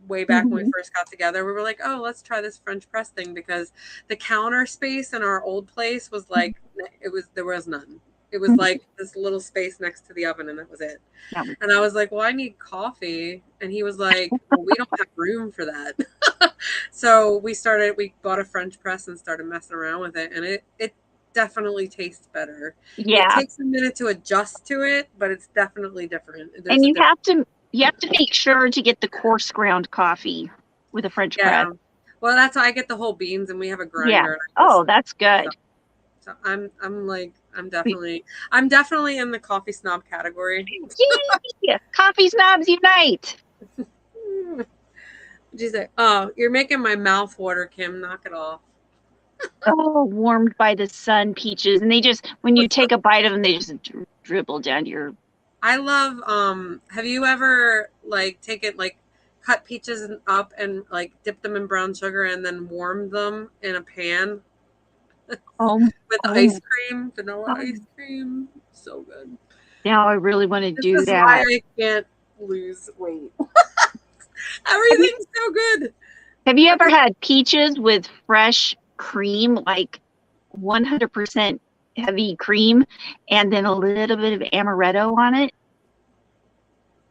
way back when we first got together. We were like, oh, let's try this French press thing, because the counter space in our old place was like, there was none. It was like this little space next to the oven, and that was it. And I was like, well, I need coffee. And he was like, well, we don't have room for that. So we bought a French press and started messing around with it. And it definitely tastes better. Yeah. It takes a minute to adjust to it, but it's definitely different. And you have to make sure to get the coarse ground coffee with a French press. Well, that's why I get the whole beans, and we have a grinder. Yeah. Oh, that's good. So I'm definitely in the coffee snob category. Yeah. Coffee snobs unite. What'd you say? Oh, you're making my mouth water, Kim. Knock it off. Oh, warmed by the sun peaches. And they just, when you take a bite of them, they just dribble down to your. I love, have you ever cut peaches up and like dip them in brown sugar and then warm them in a pan? With ice cream, vanilla ice cream. So good. Now I really want to do that. This is why I can't lose weight. Everything's so good. Have you ever had peaches with fresh cream, like 100% heavy cream, and then a little bit of amaretto on it?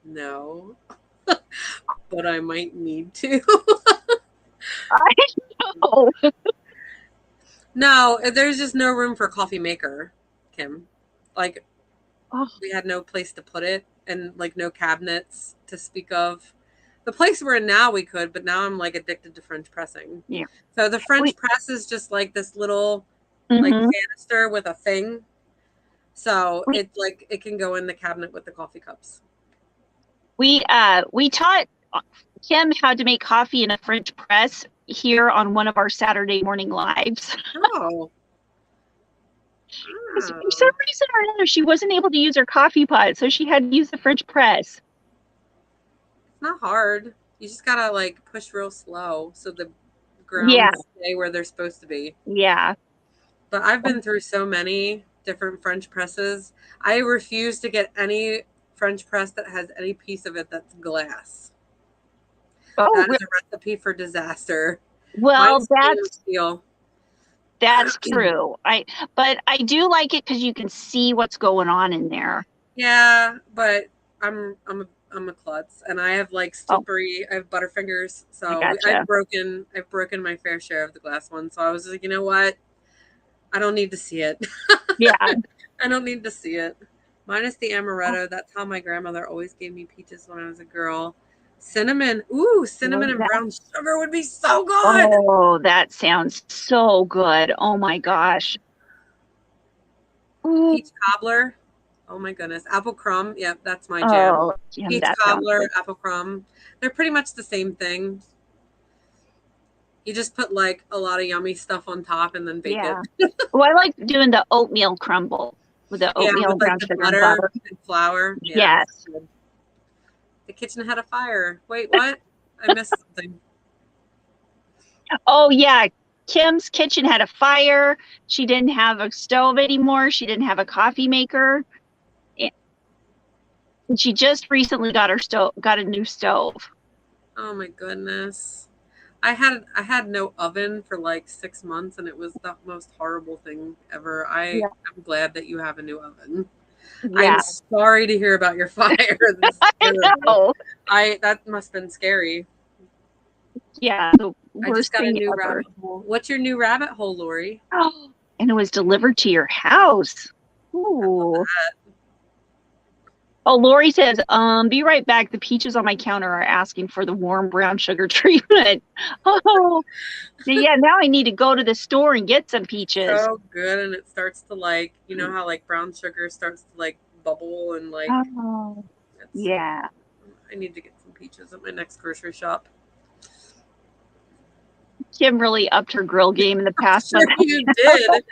No. But I might need to. I know. No, there's just no room for a coffee maker, Kim. Like, we had no place to put it, and like no cabinets to speak of. The place we're in now we could, but now I'm like addicted to French pressing. Yeah. So the French press is just like this little like canister with a thing. So it can go in the cabinet with the coffee cups. We taught Kim how to make coffee in a French press here on one of our Saturday morning lives. Oh. For some reason or another, she wasn't able to use her coffee pot, so she had to use the French press. It's not hard. You just gotta like push real slow so the grounds stay where they're supposed to be. Yeah. But I've been through so many different French presses. I refuse to get any French press that has any piece of it that's glass. Oh, that is a recipe for disaster. Well, that's true. But I do like it because you can see what's going on in there. Yeah, but I'm a klutz, and I have like slippery. I have butterfingers, so I've broken my fair share of the glass ones. So I was like, you know what? I don't need to see it. Yeah, I don't need to see it. Minus the amaretto. That's how my grandmother always gave me peaches when I was a girl. Cinnamon. Ooh, cinnamon and brown sugar would be so good. Oh, that sounds so good. Oh my gosh. Ooh. Peach cobbler. Oh my goodness. Apple crumb. Yep, that's my jam. Oh, peach cobbler, apple crumb. They're pretty much the same thing. You just put like a lot of yummy stuff on top and then bake it. Well, I like doing the oatmeal crumble with the oatmeal with brown like sugar butter and flour. Yeah, yes. The kitchen had a fire. Wait, what? I missed something. Oh yeah, Kim's kitchen had a fire. She didn't have a stove anymore. She didn't have a coffee maker. And she just recently got a new stove. Oh my goodness. I had no oven for like 6 months, and it was the most horrible thing ever. I'm glad that you have a new oven. Yeah. I'm sorry to hear about your fire. I know. That must have been scary. Yeah, the I worst just got a thing new ever. rabbit hole. What's your new rabbit hole, Lori? Oh, and it was delivered to your house. Ooh. Oh, Lori says, be right back. The peaches on my counter are asking for the warm brown sugar treatment. Oh, yeah, now I need to go to the store and get some peaches. So good, and it starts to like, you know how like brown sugar starts to like bubble and like. Oh, yeah. I need to get some peaches at my next grocery shop. Kim really upped her grill game in the past month. Sure you did.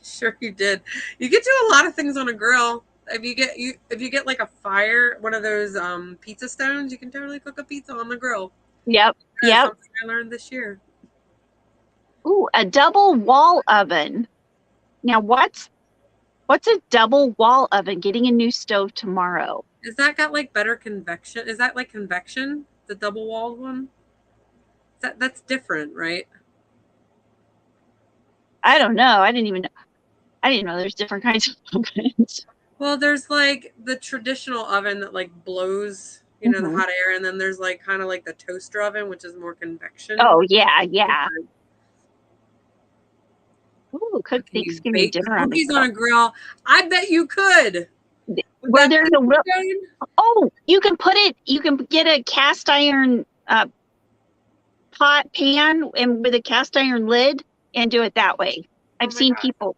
Sure you did. You get to do a lot of things on a grill. If you get like a fire, one of those pizza stones, you can totally cook a pizza on the grill. Yep. That's Yep. something I learned this year. Ooh, a double wall oven. Now what's a double wall oven? Getting a new stove tomorrow. Is that got like better convection? Is that like convection? The double walled one? That's different, right? I don't know. I didn't know there's different kinds of ovens. Well, there's like the traditional oven that like blows, you know, the hot air, and then there's like kind of like the toaster oven, which is more convection. Oh yeah, yeah. Ooh, cook Thanksgiving dinner on a grill. I bet you could. Where there's a real, you can get a cast iron pot pan and with a cast iron lid and do it that way. I've seen people.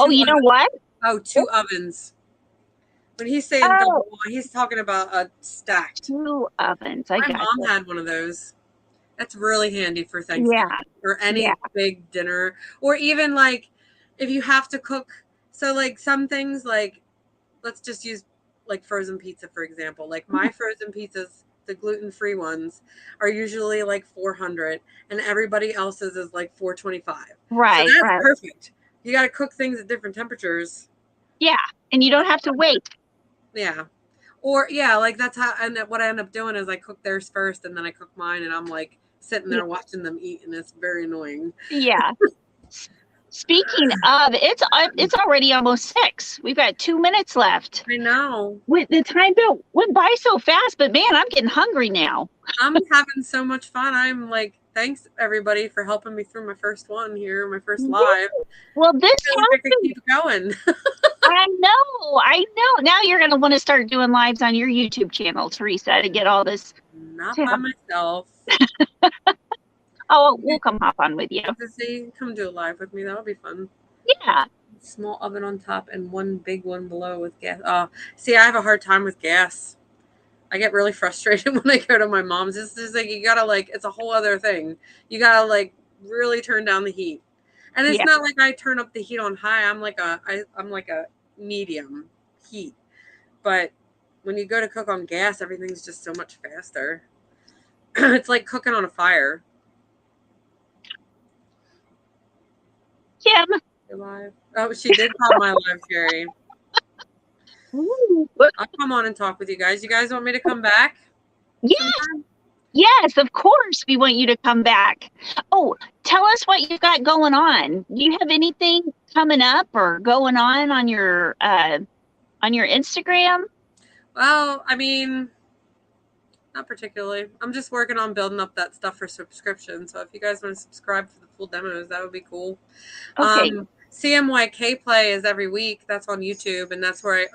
You know what? Oh, 2 ovens. When he's saying double wall, he's talking about a stacked. 2 ovens. My mom had one of those. That's really handy for Thanksgiving or any big dinner, or even like if you have to cook. So like some things, like let's just use like frozen pizza, for example. Like my frozen pizzas, the gluten-free ones, are usually like 400, and everybody else's is like 425. Right. So that's perfect. You got to cook things at different temperatures. Yeah, and you don't have to wait. Yeah. Or like that's how, and what I end up doing is I cook theirs first and then I cook mine, and I'm like sitting there watching them eat, and it's very annoying. Yeah. Speaking of, it's already almost 6. We've got 2 minutes left. I know. The time went by so fast, but man, I'm getting hungry now. I'm having so much fun. I'm like, thanks everybody for helping me through my first one here, my first live. Well, this I could keep going. I know. Now you're going to want to start doing lives on your YouTube channel, Teresa, to get all this. Not by myself. Oh, we'll come hop on with you. Come do a live with me. That would be fun. Yeah. Small oven on top and one big one below with gas. See, I have a hard time with gas. I get really frustrated when I go to my mom's. It's just like, you gotta like, it's a whole other thing. You gotta like really turn down the heat. And it's not like I turn up the heat on high. I'm like a medium heat. But when you go to cook on gas, everything's just so much faster. It's like cooking on a fire. Kim. You're live. Oh, she did call my live, Jerry. I'll come on and talk with you guys. You guys want me to come back? Yes, of course we want you to come back. Oh, tell us what you've got going on. Do you have anything coming up or going on your Instagram? Well, I mean, not particularly. I'm just working on building up that stuff for subscription. So if you guys want to subscribe for the full demos, that would be cool. Okay. CMYK Play is every week. That's on YouTube, and that's where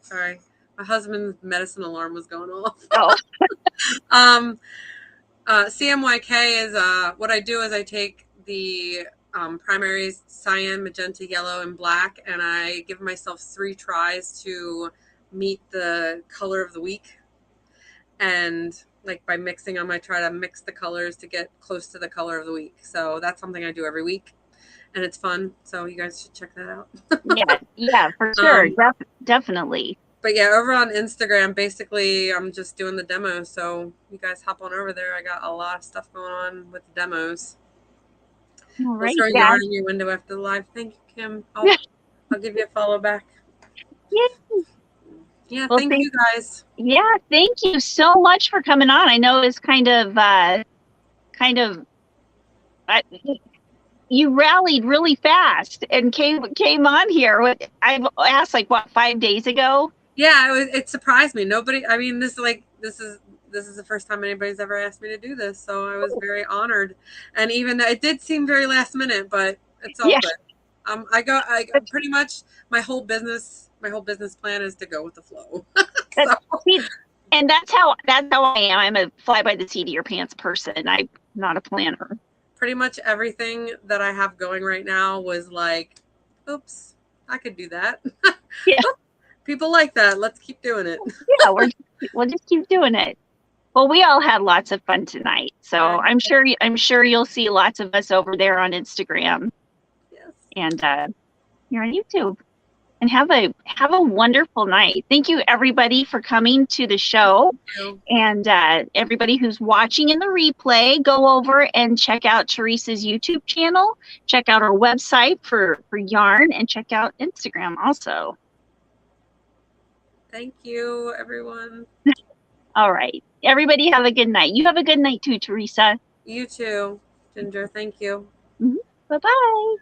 sorry. My husband's medicine alarm was going off. CMYK is what I do is I take the primaries, cyan, magenta, yellow, and black, and I give myself 3 tries to meet the color of the week. And like by mixing them, I try to mix the colors to get close to the color of the week. So that's something I do every week, and it's fun. So you guys should check that out. yeah, for sure. Definitely. But yeah, over on Instagram, basically, I'm just doing the demos. So you guys hop on over there. I got a lot of stuff going on with the demos. All Let's right, throw Dad. yarn in your window after the live. Thank you, Kim. I'll give you a follow back. Yay. Yeah, Well, thank you guys. Yeah, thank you so much for coming on. I know it's kind of you rallied really fast and came on here. I've asked like what 5 days ago. Yeah, it surprised me. Nobody. I mean, this is the first time anybody's ever asked me to do this, so I was very honored. And even it did seem very last minute, but it's all good. I pretty much my whole business plan is to go with the flow. So. And that's how I am. I'm a fly by the seat of your pants person. I'm not a planner. Pretty much everything that I have going right now was like, oops, I could do that. Yeah. People like that. Let's keep doing it. Yeah, we'll just keep doing it. Well, we all had lots of fun tonight, so I'm sure you'll see lots of us over there on Instagram. Yes. And you're on YouTube. And have a wonderful night. Thank you everybody for coming to the show. And everybody who's watching in the replay, go over and check out Teresa's YouTube channel. Check out our website for yarn and check out Instagram also. Thank you, everyone. All right. Everybody have a good night. You have a good night too, Teresa. You too, Ginger. Thank you. Bye-bye.